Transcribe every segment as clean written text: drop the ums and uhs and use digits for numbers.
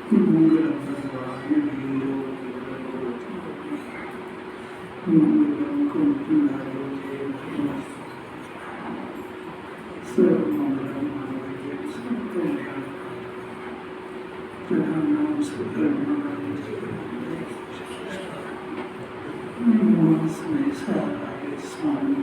मंगलम भगवान वीरो मंगलम कुंकुलारोगे सर्वमंगलम मांगल्ये सर्वकल्याण प्रधानम सर्वधर्माणां नमस्ते साराय स्वामी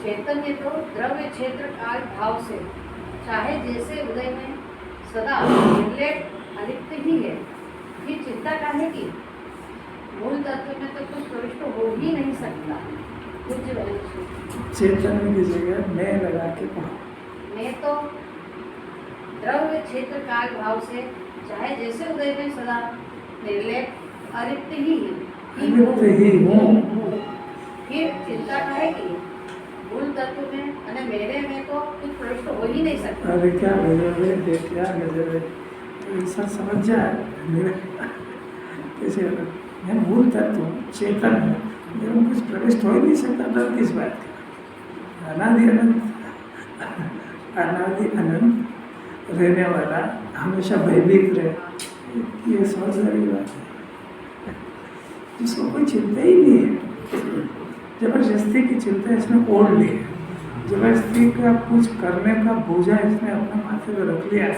चैतन्य तो द्रव्य क्षेत्र काल भाव से चाहे जैसे उदय में सदा निर्लेप अलिप्त ही है। ये चिंता काहे की? मूल तत्व में तो कुछ प्रविष्ट हो ही नहीं सकता। चैतन्य की जगह मैं लगा के पढ़ो। मैं तो द्रव्य क्षेत्र काल भाव से चाहे जैसे उदय में सदा निर्लेप अलिप्त ही हूँ। फिर चिंता काहे की? मूल तत्व में અને मेरे में तो कुछ प्रविष्ट हो ही नहीं सकता। अरे क्या गजब है, क्या गजब है, ऐसा समझ जाए कैसे मैं मूल तत्व चेतन हूँ, मेरे में कुछ प्रविष्ट हो ही नहीं सकता। डर किस बात का? अनादि अनंत रहने वाला हमेशा भयभीत रहे, ये समझ रही बात है, जिसको कोई चिंता ही नहीं है। जबरदस्ती की चिंता इसने ओढ़ ली है, जबरदस्ती का कुछ करने का बोझा इसने अपने माथे पर रख लिया है।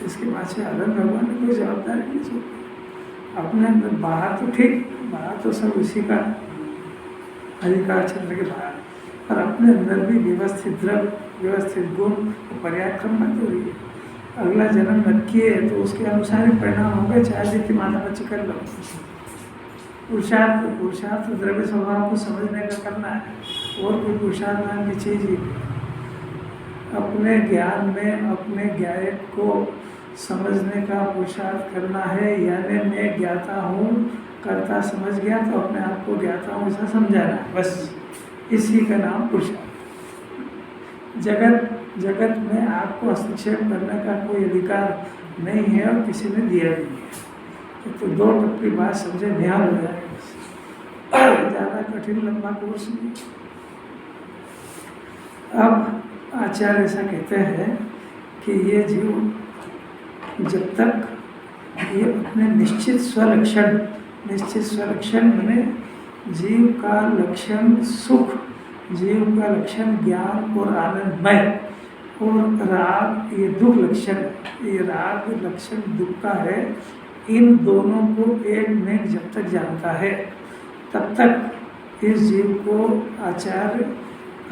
इसके पाछे आनंद भगवान ने कोई जवाबदारी नहीं सोची। अपने अंदर बाहर तो ठीक, बाहर तो सब उसी का अधिकार क्षेत्र के बाहर, पर अपने अंदर भी व्यवस्थित द्रव्य, व्यवस्थित गुण पर्याक्रम मत हो रही है। अगला जन्म नक्की है तो उसके अनुसार ही परिणाम होंगे, चाहे जितनी माता बच्ची कर लो। पुरुषार्थ द्रव्य स्वभाव को समझने का करना है, और कोई पुरुषार्थ नाम की चीज ही। अपने ज्ञान में अपने ज्ञान को समझने का पुरुषार्थ करना है, यानी मैं ज्ञाता हूँ, कर्ता समझ गया तो अपने आप को ज्ञाता हूँ ऐसा समझाना है, बस इसी का नाम पुरुषार्थ। जगत में आपको हस्तक्षेप करने का कोई अधिकार नहीं है और किसी ने दिया भी नहीं है। तो दो टप्पी बात समझे, ध्यान हो जाए, ज़्यादा कठिन लंबा कोर्स नहीं। अब आचार्य ऐसा कहते हैं कि ये जीव जब तक ये अपने निश्चित स्वलक्षण बने, जीव का लक्षण सुख, जीव का लक्षण ज्ञान और आनंदमय, और राग ये दुख लक्षण, ये राग लक्षण दुख का है। इन दोनों को एक में जब तक जानता है तब तक इस जीव को आचार्य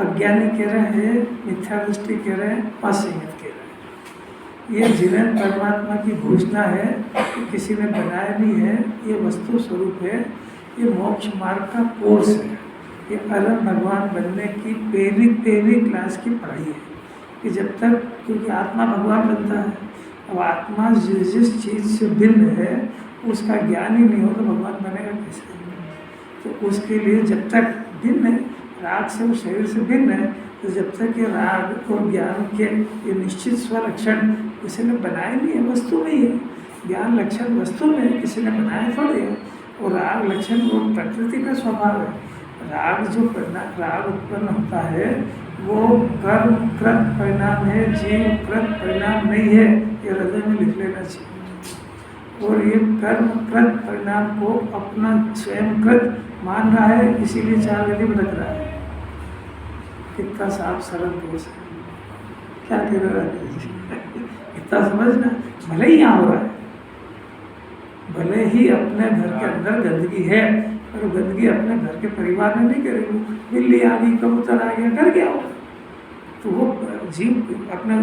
अज्ञानी कह रहे हैं, मिथ्या दृष्टि कह रहे हैं, असीमित कह रहे हैं। ये जीवन परमात्मा की घोषणा है कि किसी ने बनाया नहीं है, ये वस्तु स्वरूप है, ये मोक्ष मार्ग का कोर्स है, ये अलग भगवान बनने की पहली क्लास की पढ़ाई है कि जब तक, क्योंकि आत्मा भगवान बनता है। अब आत्मा जिस चीज़ से भिन्न है उसका ज्ञान ही नहीं हो तो भगवान बनेगा कैसे? तो उसके लिए जब तक भिन्न है, राग से वो शरीर से भिन्न है, तो जब तक ये राग और ज्ञान के ये निश्चित स्वलक्षण किसी ने बनाए नहीं है, वस्तु नहीं है। ज्ञान लक्षण वस्तु में है, किसी ने बनाया थोड़ी है। और राग लक्षण वो प्रकृति का स्वभाव है। राग जो राग उत्पन्न होता है वो कर्म कृत परिणाम है, जीव कृत परिणाम नहीं है, ये हृदय में लिख लेना चाहिए। और ये कर्म कृत परिणाम को अपना स्वयं कृत मान रहा है, इसीलिए चार गति में रख रहा है। कितना साफ सरल दोष है, क्या कह रहा है? इतना समझना, भले ही यहाँ हो रहा है, भले ही अपने घर के अंदर गंदगी है, और गंदगी अपने घर के परिवार में नहीं करेगी। बिल्ली आ गई, कबूतर आ गया, कर गया हो, तो वो जीव अपने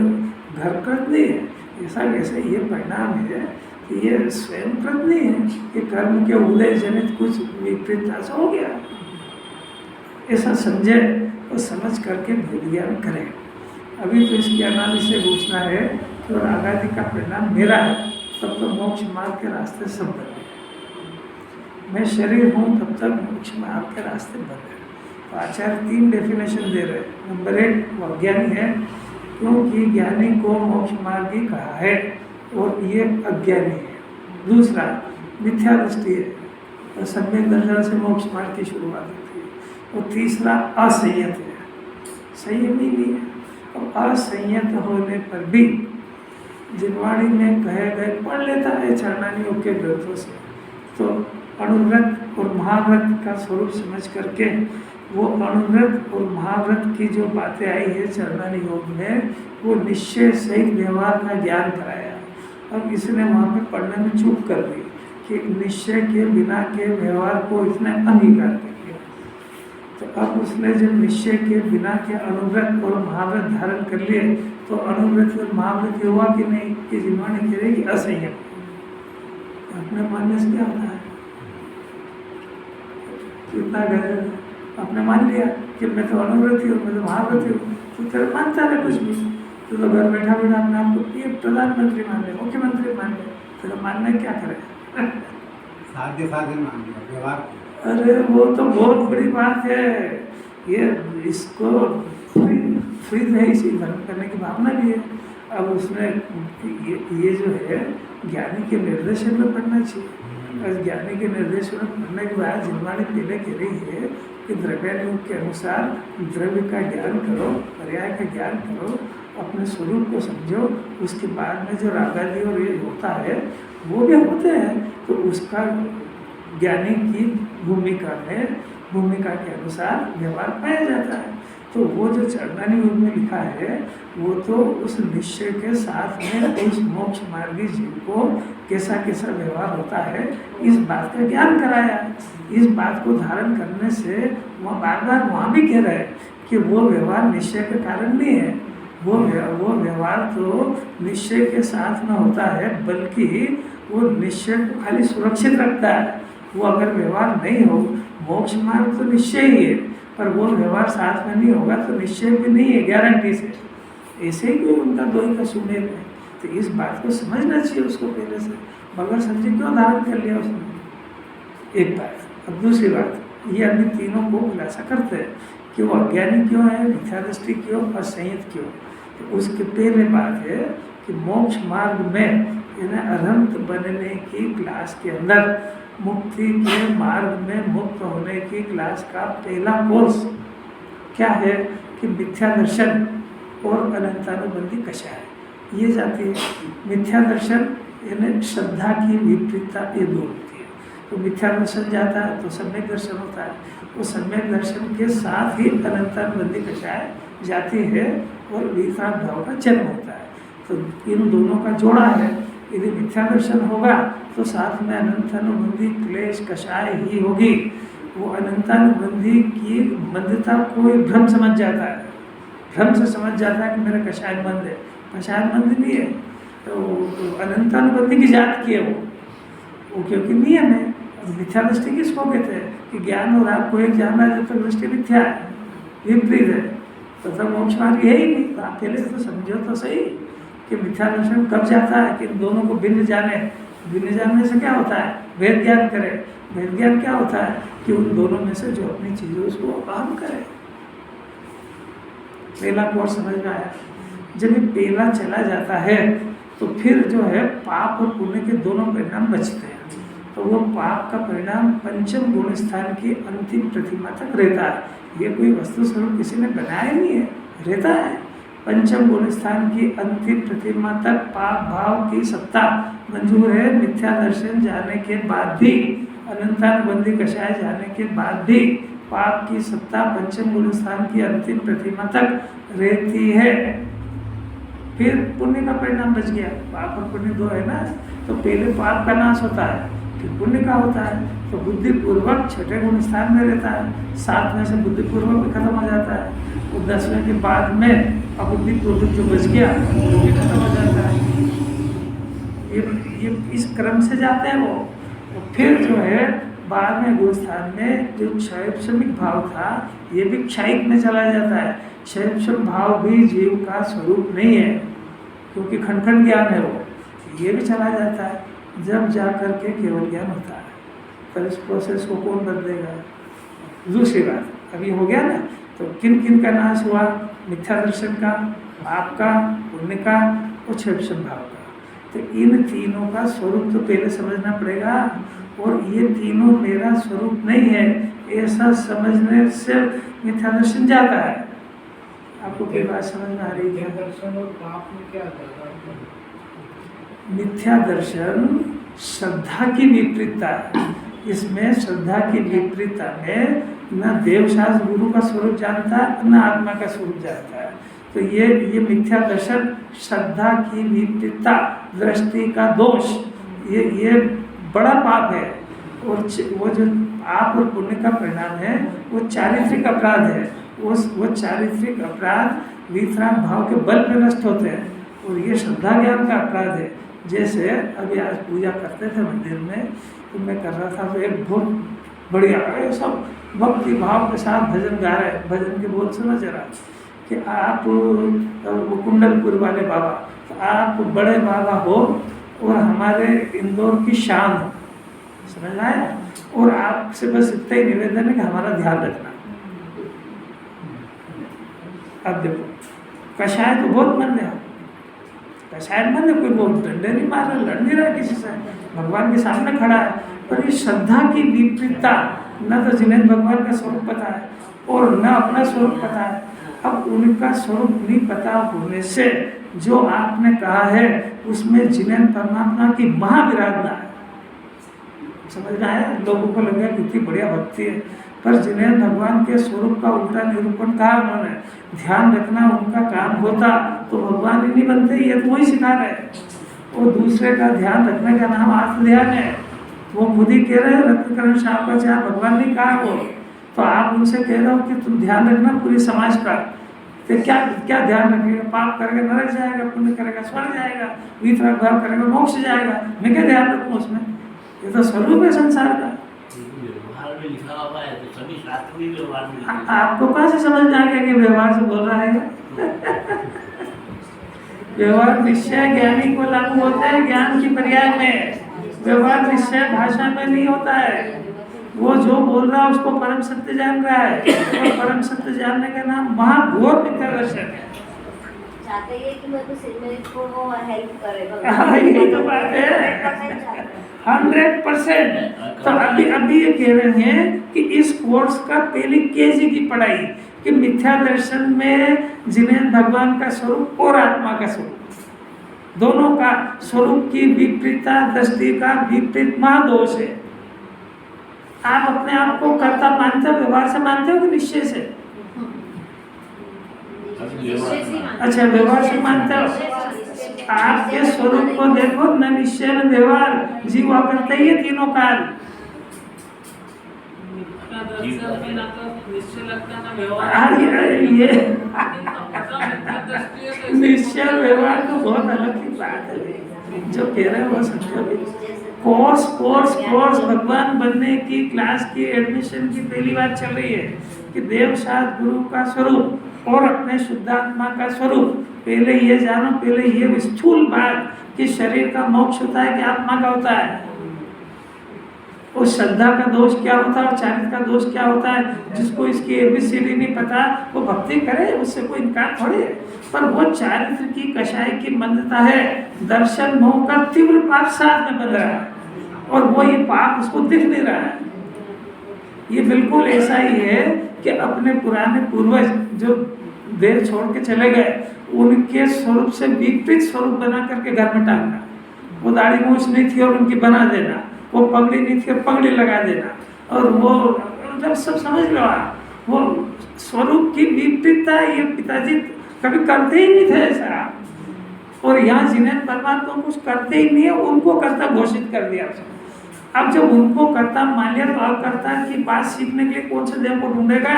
घर कृत नहीं है। ऐसा वैसे ये परिणाम है कि ये स्वयं कृत नहीं है, ये कर्म के उदय जनित कुछ विपरीतता से हो गया। ऐसा समझे और समझ करके ज्ञान करें। अभी तो इसकी अनादि से पूछना है कि और आगादी का परिणाम मेरा है, तब तो मोक्ष मार्ग के रास्ते सब बन गए। मैं शरीर हूँ तब तक मोक्ष मार्ग के रास्ते बन गए। तो आचार्य 3 डेफिनेशन दे रहे हैं। नंबर 1 वो अज्ञानी है, क्योंकि ज्ञानी को मोक्ष मार्गी कहा है और ये अज्ञानी है। दूसरा मिथ्या दृष्टि है, और सम्यक दर्शन से मोक्ष मार्ग की शुरुआत होती है। और तीसरा असंयत है, संयम ही नहीं है। और असंयत होने पर भी जिनवाणी में कहे गए पढ़ लेता है चरणानियों के ग्रंथों से, तो अणुव्रत और महाव्रत का स्वरूप समझ करके वो अणुव्रत और महाव्रत की जो बातें आई है चरणानी योग में, वो निश्चय सहित व्यवहार का ज्ञान कराया। अब इसने वहाँ पे पढ़ने में चूक कर दी कि निश्चय के बिना के व्यवहार को इसने अंगीकार कर लिया। तो अब उसने जब निश्चय के बिना के अणुव्रत और महाव्रत धारण कर लिए, तो अणुव्रत और महाव्रत हुआ कि नहीं, कि जिन्होंने कह रहे कि असंयम अपने मानने से क्या होता है, कितना गहरा आपने मान लिया कि मैं तो अणुव्रत हूँ, मैं तो महाव्रत हूँ, तो तेरा मानता है कुछ भी, तो घर बैठा बैठा अपने आप को ये प्रधानमंत्री मान ले, मुख्यमंत्री मान ले, तेरा मानना क्या करे साध्य साधन मान लिया व्यवहार। अरे वो तो बहुत बड़ी बात है, ये इसको फ्री है, इसी धर्म करने की भावना भी है। अब उसमें ये जो है ज्ञानी के निर्देशन में पढ़ना चाहिए। और ज्ञानी के निर्देशन में पढ़ने के बाद जिनवाणी पहले कह रही है कि द्रव्यानुयोग के अनुसार द्रव्य का ज्ञान करो, पर्याय का ज्ञान करो, अपने स्वरूप को समझो, उसके बाद में जो रागादि और ये होता है वो भी होते हैं, तो उसका ज्ञानी की भूमिका के अनुसार व्यवहार पाया जाता है। तो वो जो चरणानी योग में लिखा है वो तो उस निश्चय के साथ में उस मोक्ष मार्गी जीव को कैसा कैसा व्यवहार होता है इस बात का ज्ञान कराया। इस बात को धारण करने से वह बार बार वहाँ भी कह रहे हैं कि वो व्यवहार निश्चय के कारण नहीं है, वो व्यवहार तो निश्चय के साथ में होता है, बल्कि वो निश्चय को खाली सुरक्षित रखता है। वो अगर व्यवहार नहीं हो, मोक्ष मार्ग तो निश्चय ही है, पर वो व्यवहार साथ में नहीं होगा तो निश्चय भी नहीं है गारंटी से। ऐसे ही कोई उनका दो ही का सुमेल है, तो इस बात को समझना चाहिए उसको पहले से, मगर समझे क्यों धारण कर लिया उसने, एक बात। अब दूसरी बात, ये अभी तीनों को खुलासा करते हैं कि वो अज्ञानी क्यों है, मिथ्या दृष्टि क्यों और संयत क्यों। तो उसके पहले बात है कि मोक्ष मार्ग में अनंत बनने की क्लास के अंदर मुक्ति के मार्ग में मुक्त होने की क्लास का पहला कोर्स क्या है कि मिथ्या दर्शन और अनंतानुबंधी कषाय, ये जाती है। मिथ्या दर्शन यानी श्रद्धा की विपरीतता ये दूर होती है, तो मिथ्या दर्शन जाता है तो सम्यक दर्शन होता है, वो सम्यक दर्शन के साथ ही अनंतानुबंधी कषाय जाती है और वितराग भाव का जन्म होता है। तो इन दोनों का जोड़ा है, यदि मिथ्या दर्शन होगा तो साथ में अनंतानुबंधी क्लेश कषाय ही होगी। वो अनंतानुबंधी की मंदता को भ्रम समझ जाता है, भ्रम से समझ जाता है कि मेरा कषाय मंद है, कषाय मंद नहीं है, तो अनंतानुबंधी की जात की है वो क्योंकि नियम है। मिथ्या दृष्टि किसको कहते हैं कि ज्ञान और आपको एक जानना है, जब तक दृष्टि मिथ्या है, विपरीत है, तो तब मोक्ष मार्ग है ही नहीं। तो आप पहले तो समझो तो सही कि मिथ्या दर्शन कब जाता है कि इन दोनों को भिन्न जाने, भिन्न जानने से क्या होता है, भेद ज्ञान करे। भेद ज्ञान क्या होता है कि उन दोनों में से जो अपनी चीज़ है उसको काम करे। पहला कोर्स समझ में आया। जब ये पहला चला जाता है तो फिर जो है पाप और पुण्य के दोनों परिणाम बचते हैं। तो वो पाप का परिणाम पंचम गुण स्थान की अंतिम प्रतिमा तक रहता है। ये कोई वस्तु स्वरूप किसी ने बनाया नहीं है, रहता है। पंचम गुण स्थान की अंतिम प्रतिमा तक पाप भाव की सत्ता मंजूर है। मिथ्या दर्शन जाने के बाद भी, अनंतानुबंधी कषाय जाने के बाद भी पाप की सत्ता पंचम गुण स्थान की अंतिम प्रतिमा तक रहती है। फिर पुण्य का परिणाम बच गया। पाप और पुण्य दो है ना, तो पहले पाप का नाश होता है, फिर पुण्य का होता है। तो बुद्धिपूर्वक छठे गुण स्थान में रहता है, 7वें से बुद्धिपूर्वक भी खत्म हो जाता है, और 10वें के बाद में अबुद्धिपूर्वक जो बच गया वो भी खत्म हो जाता है। ये इस क्रम से जाते हैं वो। और फिर जो है बाद में गुण स्थान में जो क्षयक्षमिक भाव था ये भी क्षयिक में चला जाता है। क्षयक्षम भाव भी जीव का स्वरूप नहीं है, क्योंकि खंड ज्ञान है वो, ये भी चला जाता है। जब जा कर के केवल ज्ञान होता है, पर इस प्रोसेस को कौन बदलेगा। दूसरी बात अभी हो गया ना, तो किन किन का नाश हुआ, मिथ्या दर्शन का, पाप का, पुण्य का और क्षयक्षम भाव का। तो इन तीनों का स्वरूप तो पहले समझना पड़ेगा, और ये तीनों मेरा स्वरूप नहीं है, ऐसा समझने से मिथ्या दर्शन जाता है। आपको कोई बात समझ में आ रही है? दर्शन और पाप में क्या ज्यादा? मिथ्या दर्शन श्रद्धा की विपरीतता है। इसमें श्रद्धा की विपरीतता में न देवशास्त्र गुरु का स्वरूप जानता है, न आत्मा का स्वरूप जानता है। तो ये मिथ्या दर्शन श्रद्धा की विपरीतता, दृष्टि का दोष, ये बड़ा पाप है। और वो जो पाप और पुण्य का परिणाम है वो चारित्रिक अपराध है। वो चारित्रिक अपराध वितराग भाव के बल पर नष्ट होते हैं, और ये श्रद्धा ज्ञान का अपराध है। जैसे अभी आज पूजा करते थे मंदिर में, तो मैं कर रहा था, तो एक बहुत बढ़िया सब भक्ति भाव के साथ भजन गा रहे हैं। भजन के बोल सुना जरा कि आप वो कुंडलपुर वाले बाबा, तो आप बड़े बाबा हो और हमारे इंदौर की शान हो, समझ आया? और आपसे बस इतना ही निवेदन है कि हमारा ध्यान रखना। अब देखो, कषाय तो बहुत मन है, कषाय मन है, कोई बहुत डंडे नहीं मार रहा, लड़ नहीं रहा किसी से, भगवान के सामने खड़ा है। पर ये श्रद्धा की विपरीतता, न तो जिन्हें भगवान का स्वरूप पता है और न अपना स्वरूप पता है। अब उनका स्वरूप नहीं पता होने से जो आपने कहा है उसमें जिन्हें परमात्मा की महाविराधना है, समझ में आया? लोगों को लगा कितनी बढ़िया भक्ति है, पर जिन्हें भगवान के स्वरूप का उल्टा निरूपण कहा उन्होंने, ध्यान रखना उनका काम होता तो भगवान ही नहीं बनते। ये तो वही सिखा रहे हैं। और दूसरे का ध्यान रखने का नाम आत्म ध्यान है। वो खुद ही कह रहे हैं रत्नकरण शापाचार्य, भगवान ने कहा वो, तो आप उनसे कह रहे हो कि तुम ध्यान रखना पूरे समाज का। तो क्या क्या ध्यान रखेगा? पाप करेगा नरक जाएगा, पुण्य करेगा स्वर्ग जाएगा, वितराग भाव करेगा मोक्ष जाएगा। मैं क्या ध्यान रखूँ उसमें? ये तो स्वरूप है संसार का। आपको कहाँ से समझ में आ गया कि व्यवहार से बोल रहा है? व्यवहार निश्चय ज्ञानी को लागू होता है, ज्ञान की पर्याय में। व्यवहार निश्चय भाषा में नहीं होता है। वो जो बोल रहा है उसको परम सत्य जान रहा है, और परम सत्य जानने का नाम महाघोर मिथ्या दर्शन है। चाहते हैं कि मेरे को वो हेल्प करे। हाँ, यही तो बात है, 100%। तो अभी ये कह रहे हैं कि इस कोर्स का पहली केजी की पढ़ाई कि मिथ्या दर्शन में जिन्हें भगवान का स्वरूप और आत्मा का स्वरूप, दोनों का स्वरूप की विपरीतता, दृष्टि का विपरीत महादोष है। आप अपने आप को कर्ता मानते हो, व्यवहार से मानते हो कि निश्चय से? अच्छा, व्यवहार से मानते हो। आपके स्वरूप को देखो, न निश्चय न व्यवहार, जीवा करते ही तीनों काल। ये निश्चय व्यवहार तो बहुत अलग की बात है। जो कह रहे हैं वो सत्य। कोर्स भगवान बनने की क्लास की एडमिशन की पहली बात चल रही है कि देवशास्त्र गुरु का स्वरूप और अपने शुद्धात्मा का स्वरूप। पहले ये जानो, पहले ये स्थूल बात कि शरीर का मोक्ष होता है कि आत्मा का होता है, और श्रद्धा का दोष क्या होता है और चारित्र का दोष क्या होता है। जिसको इसकी एबीसीडी नहीं पता वो भक्ति करे, उससे कोई इनकार थोड़े है। पर वो चारित्र की कषाय की मंदता है, दर्शन मोह का तीव्र पाप साथ में बन रहा है, और वो ये पाप उसको दिख नहीं रहा है। ये बिल्कुल ऐसा ही है कि अपने पुराने पूर्वज जो देह छोड़ के चले गए, उनके स्वरूप से विपरीत स्वरूप बना करके घर में टांगना। वो दाढ़ी मूछ नहीं थी और उनकी बना देना, वो पगड़ी नहीं थी और पगड़ी लगा देना, और वो मतलब सब समझ लो आप, वो स्वरूप की विपरीतता ये पिताजी कभी करते ही नहीं थे ऐसा। और यहाँ जिन्हें परमात्मा कुछ करते ही नहीं है, उनको कर्ता घोषित कर दिया। अब जब उनको कर्ता मान लिया तो अब कर्ता की बात सीखने के लिए कौन से देव को ढूंढेगा?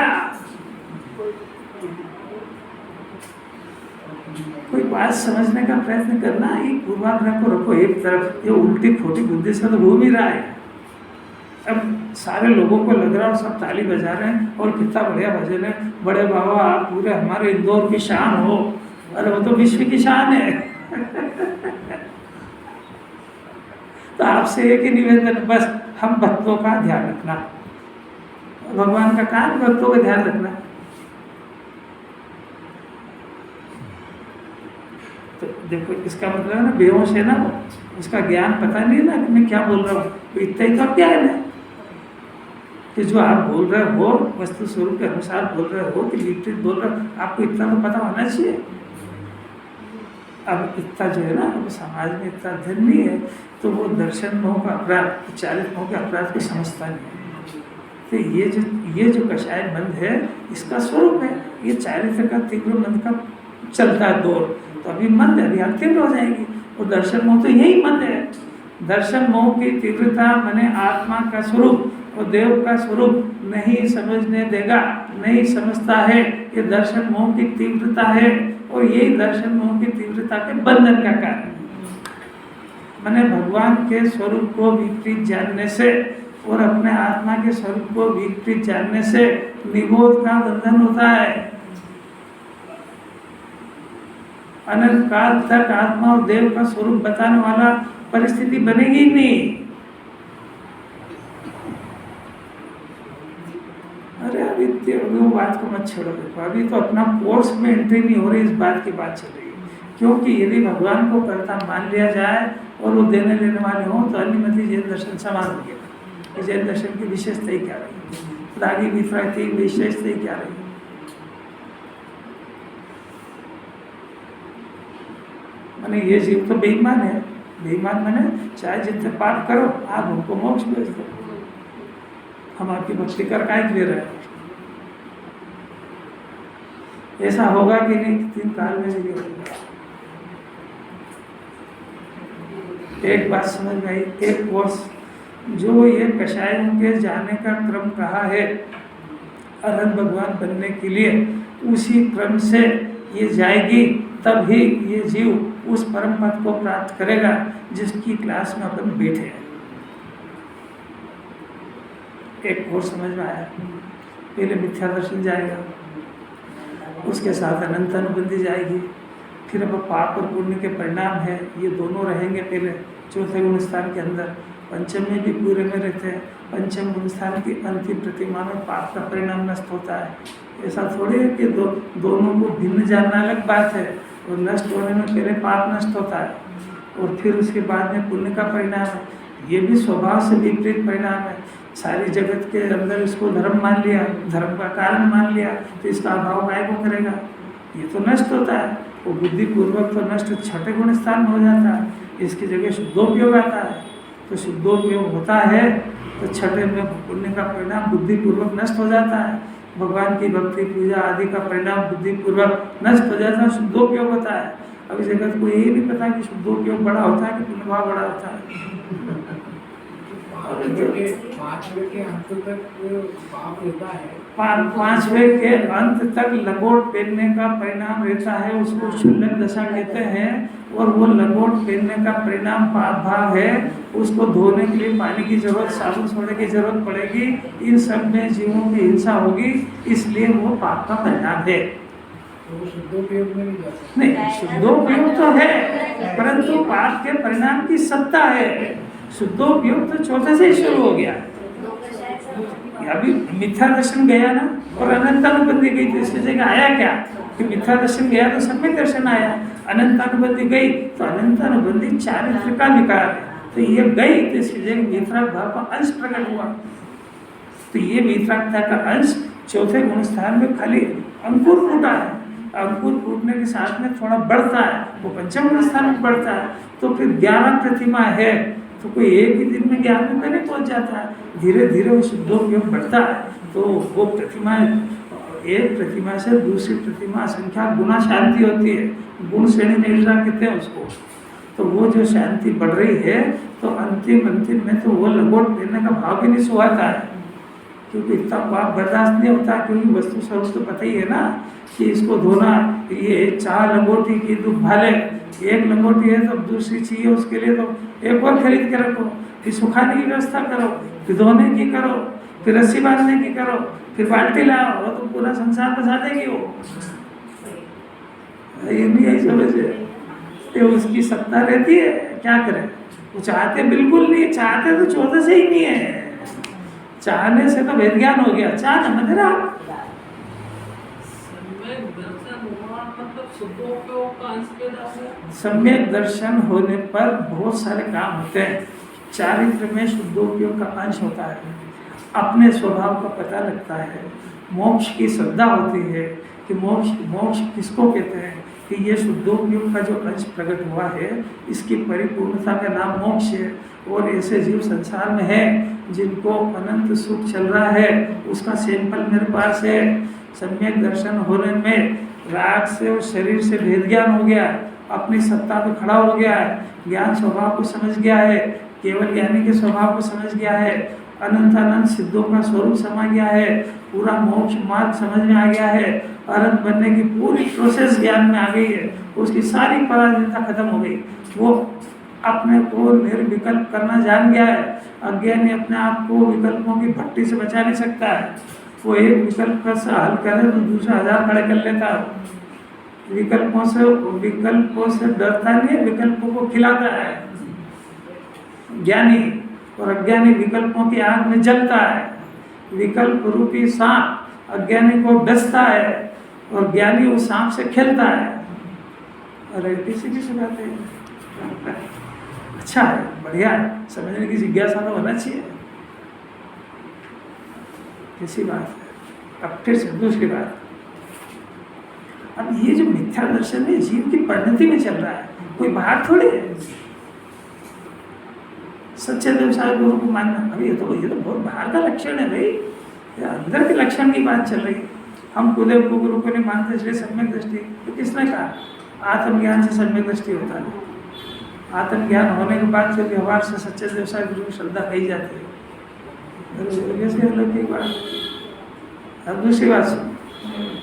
कोई बात समझने का प्रयत्न करना। ये पूर्वाग्रह को रखो एक तरफ, ये उल्टी खोटी बुद्धि से तो घूम ही रहा है। अब सारे लोगों को लग रहा है सब ताली बजा रहे हैं और कितना बढ़िया भजन है, बड़े बाबा आप पूरे हमारे इंदौर की शान हो। अरे वो तो विश्व की शान है। तो आपसे एक ही निवेदन, बस हम भक्तों का ध्यान रखना, भगवान का काम भक्तों का ध्यान रखना। तो देखो इसका मतलब है ना, बेहोश है ना वो, उसका ज्ञान पता नहीं है ना कि मैं क्या बोल रहा हूँ, तो इतना ही तो ज्ञान है कि जो आप बोल रहे हो वस्तु स्वरूप के अनुसार बोल रहे हो कि विपरीत बोल रहे हो, आपको इतना तो पता होना चाहिए। अब इतना जो है ना, अब समाज में इतना धन नहीं है, तो वो दर्शन मोह का अपराध, चारित्र मोह के अपराध को समझता नहीं है। तो ये जो कषाय मंद है, इसका स्वरूप है, ये चारित्र का तीव्र मंद का चलता है दौर, तो अभी मंद है, अभी तीव्र हो जाएगी। और दर्शन मोह तो यही मंद है। दर्शन मोह की तीव्रता माने आत्मा का स्वरूप और देव का स्वरूप नहीं समझने देगा, नहीं समझता है। ये दर्शन मोह की तीव्रता है, और यही दर्शन मोह की तीव्रता के बंधन का कारण है। माने भगवान के स्वरूप को विपरीत जानने से और अपने आत्मा के स्वरूप को विपरीत जानने से निबोध का बंधन होता है। अनंत काल तक आत्मा और देव का स्वरूप बताने वाला परिस्थिति बनेगी ही नहीं। अरे अभी वो बात को मत छोड़ो, देखो अभी तो अपना कोर्स में एंट्री नहीं हो रही, इस बात की बात चल रही है। क्योंकि यदि भगवान को कर्ता मान लिया जाए और वो देने लेने वाले हों, तो अन्यमति जैन दर्शन समान हो गया। जैन दर्शन की विशेषता ही क्या रही, रागी विफराग की विशेषता ही क्या रही। माने ये जीव तो बेईमान है। बेईमान माने चाहे जितने पाप करो, आप हमको मोक्ष भेज दो, हम आपकी भक्ति कर काय ले रहे हैं। ऐसा होगा कि नहीं, 3 काल में नहीं होगा। एक बात समझ में आई, एक कोर्स जो ये कषायों के जाने का क्रम कहा है अनंत भगवान बनने के लिए, उसी क्रम से ये जाएगी, तब ही ये जीव उस परम पद को प्राप्त करेगा जिसकी क्लास में अपन बैठे हैं। एक कोर्स समझ में आया। पहले मिथ्या दर्शन जाएगा, उसके साथ अनंत अनुबंधी जाएगी, फिर अब पाप और पुण्य के परिणाम है, ये दोनों रहेंगे पहले चौथे गुण स्थान के अंदर। पंचम में भी पूरे में रहते हैं। पंचम गुण स्थान की अंतिम प्रतिमा में पाप का परिणाम नष्ट होता है। ऐसा थोड़ी है कि दोनों को भिन्न जानना अलग बात है, और नष्ट होने में पहले पाप नष्ट होता है और फिर उसके बाद में पुण्य का परिणाम है। ये भी स्वभाव से विपरीत परिणाम है। सारी जगत के अंदर इसको धर्म मान लिया, धर्म का कारण मान लिया, तो इसका अभाव काय को करेगा, ये तो नष्ट होता है। वो बुद्धिपूर्वक तो नष्ट छठे गुण स्थान में हो जाता है, इसकी जगह शुद्धोपयोग आता है। तो शुद्धोपयोग होता है तो छठे में पुण्य का परिणाम बुद्धिपूर्वक नष्ट हो जाता है। भगवान की भक्ति पूजा आदि का परिणाम बुद्धिपूर्वक नष्ट हो जाता है, शुद्धोपयोग होता है। अभी जगत को यही नहीं पता कि शुद्धोपयोग बड़ा होता है कि पुण्य भाव बड़ा होता है। पांचवे के अंत तक पाप रहता है, पांचवे के अंत तक लंगोट पहनने का परिणाम रहता है, उसको क्षुल्लक दशा कहते हैं। और वो लंगोट पहनने का परिणाम पाप भाव है, उसको धोने के लिए पानी की जरूरत, साबुन सोने की जरूरत पड़ेगी। इन सब में जीवों की हिंसा होगी, इसलिए वो पाप का परिणाम है। तो शुद्धोपयोग में नहीं जाता। नहीं, शुद्धोपयोग तो है, परंतु पाप के परिणाम की सत्ता है। शुद्धोपयोग तो चौथे से ही शुरू हो गया। अभी मिथ्या दर्शन गया ना, और अनंतानुबंधी गई, तो इसकी जगह आया क्या कि मिथ्या दर्शन गया तो सम्यक दर्शन आया, अनंतानुबंधी गई तो अनंतानुबंधी चारित्र का विकार है। तो ये गई तो इसकी जगह वितराग भाव का अंश प्रकट हुआ। तो ये वितरागता का अंश चौथे गुण स्थान में खाली अंकुर फूटा है। अंकुर फूटने के साथ में थोड़ा बढ़ता है, वो पंचम गुण स्थान में बढ़ता है। तो फिर 11 प्रतिमा है, तो कोई एक ही दिन में 11 में नहीं पहुंच जाता है, धीरे धीरे वो शुद्धोपयोग बढ़ता है। तो वो प्रतिमा, एक प्रतिमा से दूसरी प्रतिमा संख्या गुना शांति होती है, गुण श्रेणी निर्णय कहते हैं उसको। तो वो जो शांति बढ़ रही है, तो अंतिम में तो वो लंगोट पहनने का भाव भी नहीं सुहाता है, क्योंकि इतना पाप बर्दाश्त नहीं होता। क्योंकि वस्तु स्वरूप तो पता ही है ना कि इसको धोना, ये 4 लंगोटी की दुख भाले, एक लंगोटी है तो दूसरी चाहिए, उसके लिए तो एक और खरीद के रखो, फिर सुखाने की व्यवस्था करो, फिर धोने की करो, फिर रस्सी बांधने की करो, फिर बाल्टी लाओ, तो पूरा संसार बचा देगी वो। ये नहीं है समझे, ये उसकी सत्ता रहती है। क्या करें, वो चाहते बिल्कुल नहीं, चाहते तो चौथे से ही नहीं है। चाहने से तो वेद ज्ञान हो गया, चाहना मत रहा। शुद्धोपयोग का अंश पैदा हुआ। सम्यक दर्शन होने पर बहुत सारे काम होते हैं। चारित्र में शुद्धोपयोग का अंश होता है, अपने स्वभाव का पता लगता है, मोक्ष की श्रद्धा होती है कि मोक्ष मोक्ष किसको कहते हैं, कि ये शुद्धोपयोग का जो अंश प्रकट हुआ है इसकी परिपूर्णता का नाम मोक्ष है। और ऐसे जीव संसार में है जिनको अनंत सुख चल रहा है, उसका सैंपल मेरे पास है। सम्यक दर्शन होने में राग से और शरीर से भेद ज्ञान हो गया, अपनी सत्ता पे खड़ा हो गया है, ज्ञान स्वभाव को समझ गया है, केवल ज्ञानी के स्वभाव को समझ गया है, अनंत अनंत सिद्धों का स्वरूप समा गया है, पूरा मोक्ष मार्ग समझ में आ गया है, अनंत बनने की पूरी प्रोसेस ज्ञान में आ गई है, उसकी सारी पराधीनता खत्म हो गई। वो अपने को निर्विकल्प करना जान गया है। अज्ञानी अपने आप को विकल्पों की भट्टी से बचा नहीं सकता है। वो एक विकल्प का हल करे तो दूसरा 1000 खड़े कर लेता है। विकल्पों से डरता नहीं है, विकल्पों को खिलाता है ज्ञानी। और अज्ञानी विकल्पों की आग में जलता है। विकल्प रूपी सांप अज्ञानी को डसता है और ज्ञानी उस सांप से खेलता है। अरे किसी बात है, अच्छा है, बढ़िया है, समझने की जिज्ञासा तो होना चाहिए। किसी बात है। अब फिर से दूसरी बात, अब ये जो मिथ्या दर्शन है जीव की परिणति में चल रहा है, कोई बाहर थोड़ी है। सच्चे व्यवसाय गुरु को मानना, अभी ये तो बहुत बाहर का लक्षण है भाई, ये अंदर के लक्षण की बात चल रही है। हम कुलदेव को गुरु को नहीं मानते इसलिए सम्यक दृष्टि, तो किसने कहा? आत्मज्ञान से सम्यक दृष्टि होता है। आत्मज्ञान होने के बाद फिर व्यवहार से सच्चे व्यवसाय गुरु की श्रद्धा कही जाती है। कैसे अलौकिक बात। अब दूसरी बात सुन,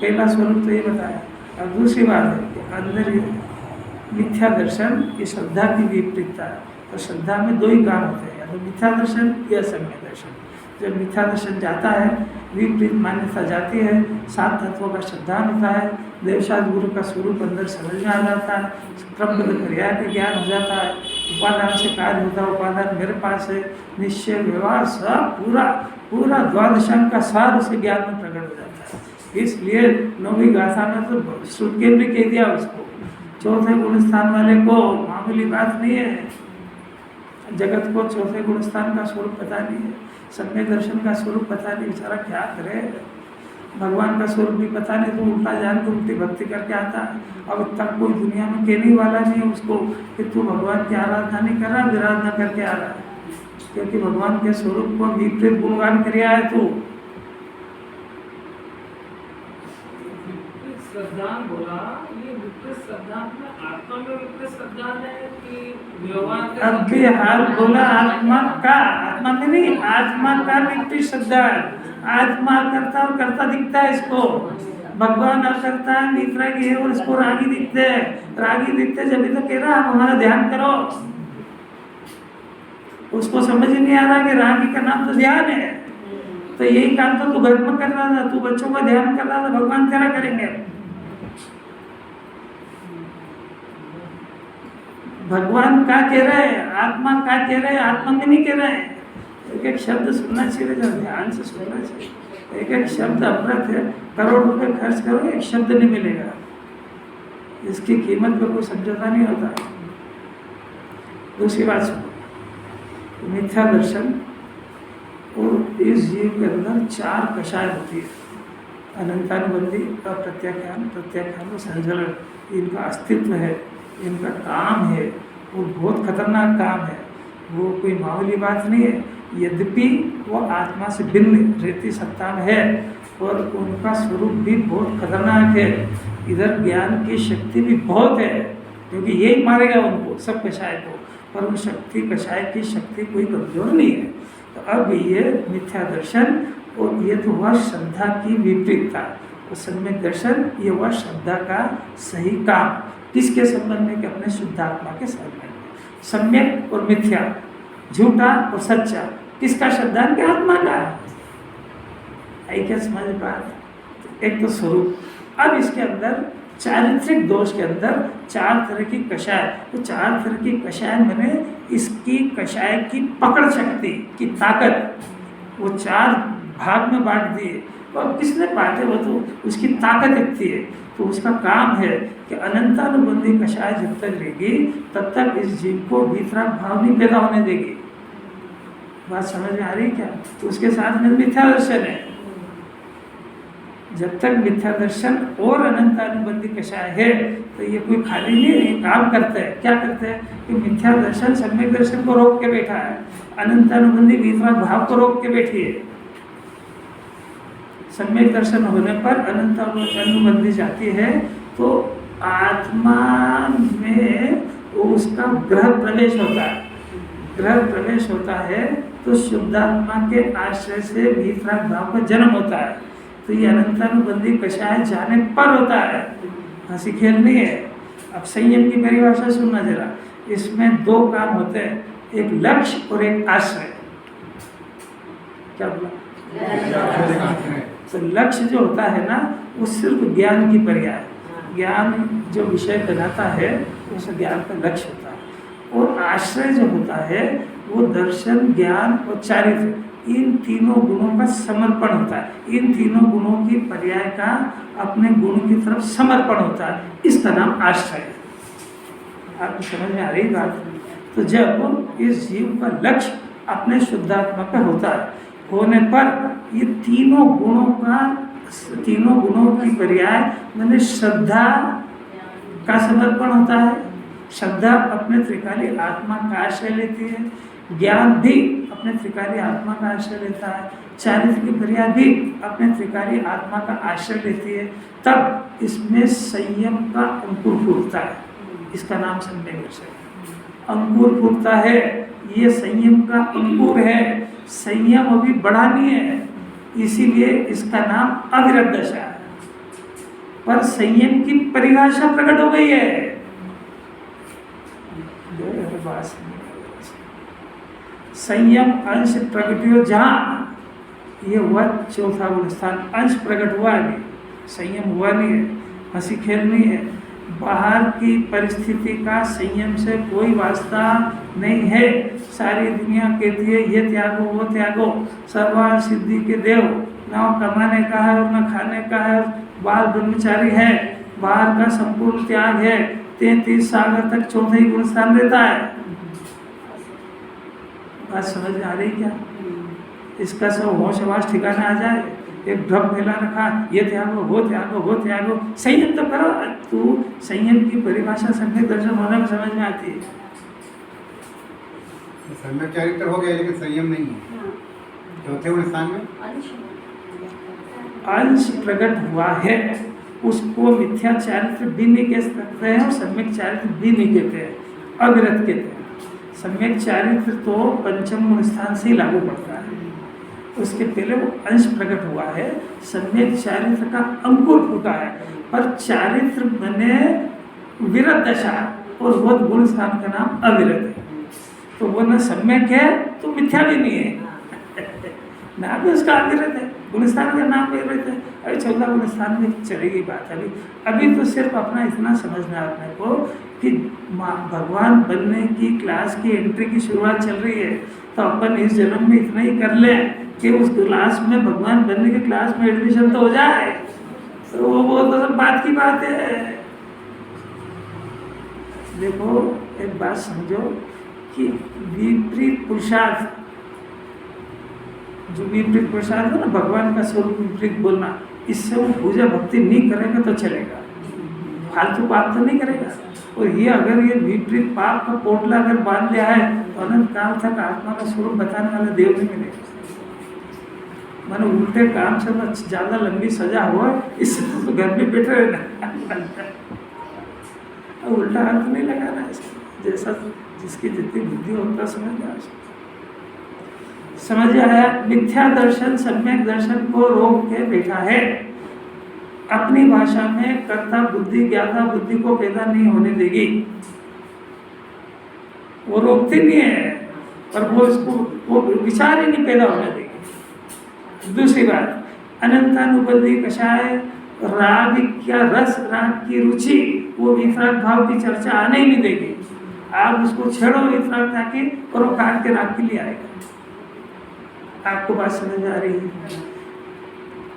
पहला स्वरूप तो ये बताया। अब दूसरी बात है कि अंदर मिथ्या दर्शन की श्रद्धा की विपरीतता है। और श्रद्धा में दो ही काम होते हैं, या तो मिथ्या दर्शन या सम्यक दर्शन। जब मिथ्या दर्शन जाता है, विपरीत मान्यता जाती है, 7 तत्वों का श्रद्धान होता है, देवशाद गुरु का स्वरूप अंदर समझ में आ जाता है, क्रमबद्ध क्रिया का ज्ञान हो जाता है, उपादान से कार्य होता है, उपादान मेरे पास है, निश्चय व्यवहार सब पूरा द्वादशांग का सार उसे ज्ञान में प्रकट हो जाता है। इसलिए 9वीं गाथा में तो श्रुत के भी कह दिया उसको, चौथे गुण स्थान वाले को मामूली बात नहीं है। जगत को चौथे गुण स्थान का स्वरूप पता नहीं है, सम्यक दर्शन का स्वरूप पता नहीं, बेचारा क्या करे। भगवान का स्वरूप भी पता नहीं, तो उल्टा जान के उल्टी भक्ति करके आता है। अब तक कोई दुनिया में कहने वाला नहीं है उसको कि तू भगवान की आराधना नहीं कर रहा, विराधना करके आ रहा है, क्योंकि भगवान के स्वरूप को विपरीत गुणगान कर है तू। श्रद्धान बोला, ये विपरीत श्रद्धान में आत्मा में विपरीत श्रद्धान है कि व्यवहार का? अब भी हाल बोला आत्मा में नहीं, आत्मा का विपरीत श्रद्धान। आत्मा करता और करता दिखता है इसको, भगवान अकर्ता है, निद्रागी है और इसको रागी दिखते हैं। रागी दिखते जब तो कह रहा आप हमारा ध्यान करो, उसको समझ ही नहीं आ रहा कि रागी का नाम तो ध्यान है। तो यही काम तो तू घर में कर रहा था, तू बच्चों का ध्यान कर रहा था, भगवान तेरा करेंगे। भगवान क्या कह रहे हैं, आत्मा क्या कह रहे हैं, आत्मा में नहीं कह रहे हैं। एक एक शब्द सुनना चाहिए, ध्यान से सुनना चाहिए। एक एक शब्द अमृत है, करोड़ रुपए खर्च करो एक शब्द नहीं मिलेगा, इसकी कीमत पर कोई समझौता नहीं होता। दूसरी बात सुनो, मिथ्या दर्शन और इस जीव के अंदर 4 कषाय होती है। अनंतानुबंधी, अप्रत्याख्यान, प्रत्याख्यान और संचलन, इनका अस्तित्व है, इनका काम है, वो बहुत खतरनाक काम है, वो कोई मामूली बात नहीं है। यद्यपि वो आत्मा से भिन्न रहती सत्ता में है और उनका स्वरूप भी बहुत खतरनाक है। इधर ज्ञान की शक्ति भी बहुत है, क्योंकि यही मारेगा उनको, सब कषाय को, पर उन शक्ति कषाय की शक्ति कोई कमजोर नहीं है। तो अब ये मिथ्या दर्शन और ये तो हुआ श्रद्धा की विपरीतता, और सम्यक दर्शन ये हुआ श्रद्धा का सही काम। किसके संबंध में? कि अपने शुद्धात्मा के संबंध में। सम्यक और मिथ्या, झूठा और सच्चा, किसका श्रद्धान के? आत्मा का। आई क्या समझ बात? एक तो स्वरूप। अब इसके अंदर चारित्रिक दोष के अंदर 4 तरह की कषाय, तो 4 तरह की कषाय मैंने इसकी कषाय की पकड़ शक्ति की ताकत वो 4 भाग में बांट दिए। तो अब किसने बांटे? वो तो उसकी ताकत इतनी है। तो उसका काम है कि अनंतानुबंधी कषाय जब तक रहेगी तब तक इस जीव को वीतराग भाव नहीं पैदा होने देगी। बात समझ में आ रही क्या? तो उसके साथ में मिथ्या दर्शन है। जब तक मिथ्या दर्शन और अनंतानुबंधी कषाय है तो ये कोई खाली नहीं है, काम करते हैं। क्या करते हैं कि मिथ्या दर्शन सम्यक दर्शन को रोक के बैठा है, अनंतानुबंधी वीतराग भाव को रोक के बैठी है। सम्यक दर्शन होने पर अनंतानुबंधी जाती है तो आत्मा में उसका ग्रह प्रवेश होता है। ग्रह प्रवेश होता है तो शुद्धात्मा के आश्रय से वीतराग भाव का जन्म होता है। तो ये अनंतानुबंधी कषाय जाने पर होता है, हंसी खेल नहीं है। अब संयम की परिभाषा सुनना जरा। इसमें दो काम होते हैं, एक लक्ष्य और एक आश्रय। क्या बोला? तो लक्ष्य जो होता है ना वो सिर्फ ज्ञान की पर्याय, ज्ञान जो विषय बनाता है उस ज्ञान का लक्ष्य होता है। और आश्रय जो होता है वो दर्शन, ज्ञान और चारित्र्य, इन तीनों गुणों का समर्पण होता है। इन तीनों गुणों की पर्याय का अपने गुण की तरफ समर्पण होता है, इसका नाम आश्रय है। आपको समझ में आ रही बात? तो जब इस जीव का लक्ष्य अपने शुद्धात्मा पे होता है, होने पर ये तीनों गुणों की पर्याय मैंने श्रद्धा का समर्पण होता है। श्रद्धा अपने त्रिकाली आत्मा का आश्रय लेती है, ज्ञान भी अपने त्रिकाली आत्मा का आश्रय लेता है, चारित्र्य की पर्याय भी अपने त्रिकाली आत्मा का आश्रय लेती है। तब इसमें संयम का अंकुर फूटता है, इसका नाम सम्यक दर्शन। अंकुर फूटता है, ये संयम का अंकुर है। संयम अभी बढ़ा नहीं है, इसीलिए इसका नाम अविरत दशा है। पर संयम की परिभाषा प्रकट हो गई है। संयम अंश प्रकटियो जहाँ, ये हुआ चौथा गुण स्थान। अंश प्रकट हुआ है, संयम हुआ नहीं है, हंसी खेल नहीं है। बाहर की परिस्थिति का संयम से कोई वास्ता नहीं है। सारी दुनिया कहती है ये त्यागो वो त्यागो, सर्वार सिद्धि के देव, ना कमाने का है और न खाने का है, बाल ब्रह्मचारी है, बाहर का संपूर्ण त्याग है। 33 सागर तक चौथा ही गुण स्थान रहता है। बात समझ में आ रही क्या? इसका सब होश आवास ठिकाना आ जाए, एक भ्रम फैला रखा, ये त्यागो वो त्यागो वो त्यागो। संयम तो करो। तू संयम की परिभाषा सम्यक दर्शन होने में समझ में आती है। सम्यक चारित्र हो गया लेकिन संयम नहीं है। चौथे गुण स्थान में अंश प्रकट हुआ है, उसको मिथ्या चारित्र भी नहीं कह सकते हैं और सम्यक चारित्र भी नहीं कहते हैं, अविरत कहते हैं। सम्यक चारित्र तो पंचम गुण स्थान से ही लागू पड़ता है, उसके पहले वो अंश प्रकट हुआ है। सम्यक चारित्र का अंकुर फूटा है, पर चारित्र बने विरत दशा और वो गुण स्थान का नाम अविरत है। तो वो न सम्यक है तो मिथ्या भी नहीं है, ना भी उसका अविरत है। गुणस्थान का नाम अविरत है। अभी 14 गुणस्थान में चलेगी बात। अभी तो सिर्फ अपना इतना समझना है अपने को कि भगवान बनने की क्लास की एंट्री की शुरुआत चल रही है। तो अपन इस जन्म में इतना ही कर लें कि उस क्लास में, भगवान बनने की क्लास में एडमिशन तो हो जाए। तो वो तो सब बात की बात है। देखो एक बात समझो कि विपरीत पुरुषार्थ, जो विपरीत पुरुषार्थ है ना, भगवान का स्वरूप विपरीत बोलना, इससे वो पूजा भक्ति नहीं करेगा तो चलेगा, फालतू पाप तो नहीं करेगा। और ये अगर ये विपरीत पाप का पोटला अगर बांध लिया है तो अनंत काल तक आत्मा का स्वरूप बताने वाला देव नहीं मिलेगा। मानो उल्टे काम से ज़्यादा लंबी सजा हुआ, इससे तो घर में बैठे रहना। उल्टा अर्थ नहीं लगाना इसका, जैसा जिसकी जितनी बुद्धि होता समझ आया। मिथ्या दर्शन सम्यक दर्शन को रोक के बैठा है। अपनी भाषा में कर्ता बुद्धि, ज्ञाता बुद्धि को पैदा नहीं होने देगी, वो रोकती नहीं है, पर वो इसको वो विचार ही नहीं पैदा होने देगी। दूसरी बात, अनंतानुबंधी कषाय राग क्या रस, राग की रुचि, वो वितराग भाव की चर्चा आने ही नहीं देगी। आप उसको छेड़ो वितरागता की और वो काट के राग के लिए आएगा। आपको बात समझ आ रही है?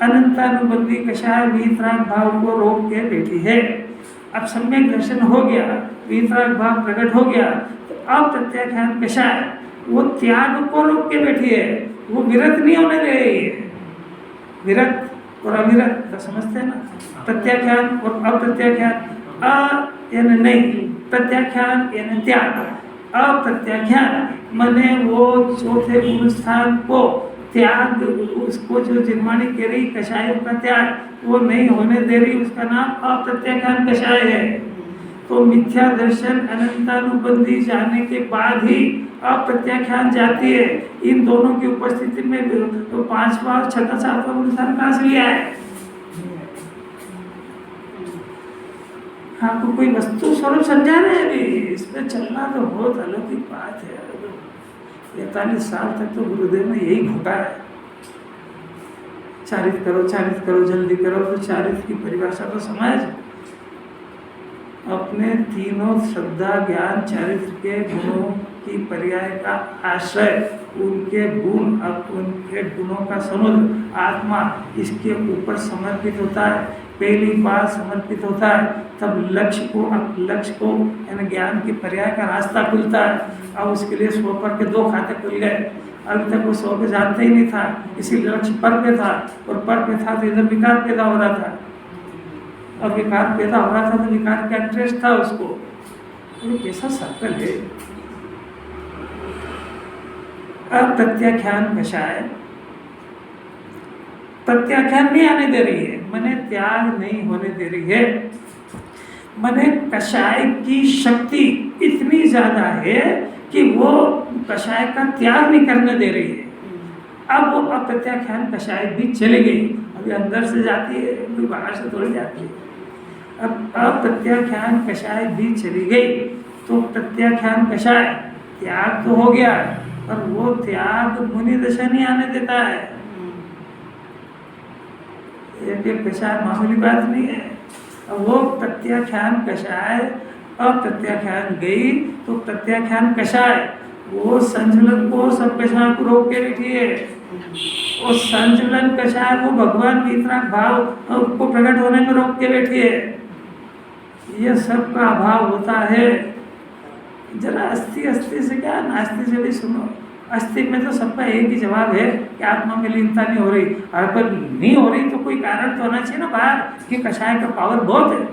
अनंतानुबंधी कषाय वीतराग भाव को रोक के बैठी है। अब सम्यक दर्शन हो गया, वीतराग भाव प्रकट हो गया, तो अब प्रत्याख्यान कषाय वो त्याग को रोक के बैठी है, वो विरत नहीं होने दे रही है। विरत और अविरत तो समझते हैं ना, प्रत्याख्यान और अप्रत्याख्यान। अ यानी नहीं, प्रत्याख्यान यानी त्याग। अप्रत्याख्यान माने वो चौथे गुण स्थान को त्याग, उसको जो जिन्वाणी कह रही कषायों का त्याग वो नहीं होने दे रही, उसका नाम अप्रत्याख्यान कषाय है। तो मिथ्या दर्शन अनंतानुबंधी जाने के बाद ही अप्रत्याख्यान जाती है। इन दोनों की उपस्थिति में तो 5वां और 6वां 7वां गुण स्थान कहाँ से लिया है? आपको कोई वस्तु स्वरूप समझा रहे हैं अभी, इसमें चलना तो बहुत अलौकिक बात है। 45 साल तक तो गुरुदेव ने यही घोटा है, चारित करो जल्दी करो। तो चारित की परिभाषा तो समझ, अपने तीनों श्रद्धा ज्ञान चारित्र के गुणों की पर्याय का आश्रय, उनके गुण, अब उनके गुणों का समुद्र आत्मा इसके ऊपर समर्पित होता है। पहली बार समर्पित होता है तब लक्ष्य को यानी ज्ञान की पर्याय का रास्ता खुलता है। अब उसके लिए 100 पर के 2 खाते खुल गए। अभी तक वो 100 पे जानते ही नहीं था, इसीलिए लक्ष्य पर पे था, और पर पे था तो इधर विकार पैदा हो रहा था। अब विकार पैदा हो रहा था तो विकार का इंटरेस्ट था उसको। ये कैसा सर्कल है? अब प्रत्याख्यान कषाय, प्रत्याख्यान नहीं आने दे रही है, माने त्याग नहीं होने दे रही है। माने कषाय की शक्ति इतनी ज्यादा है कि वो कषाय का त्याग नहीं करने दे रही है। अब वो अप्रत्याख्यान कषाय भी चली गई, अभी अंदर से जाती है, कोई बाहर से थोड़ी जाती है। अब अप्रत्याख्यान कषाय भी चली गई, तो प्रत्याख्यान कषाय त्याग तो हो गया, पर वो त्याग मुनि दशा नहीं आने देता है। ये कषाय मामूली बात नहीं है। अब वो प्रत्याख्यान कषाय अप्रत्याख्यान गई, तो प्रत्याख्यान कषाय वो संचलन को, सब कषाय को रोक के बैठी है। और संचलन कषाय वो भगवान वीतराग भाव को प्रकट होने में रोक के बैठी है। ये सब का अभाव होता है। जरा अस्थि से क्या, नास्ति से भी सुनो। अस्थि में तो सबका एक ही जवाब है कि आत्मा में लीनता नहीं हो रही। अगर नहीं हो रही तो कोई कारण तो होना चाहिए ना बाहर, कि कषाय का पावर बहुत है।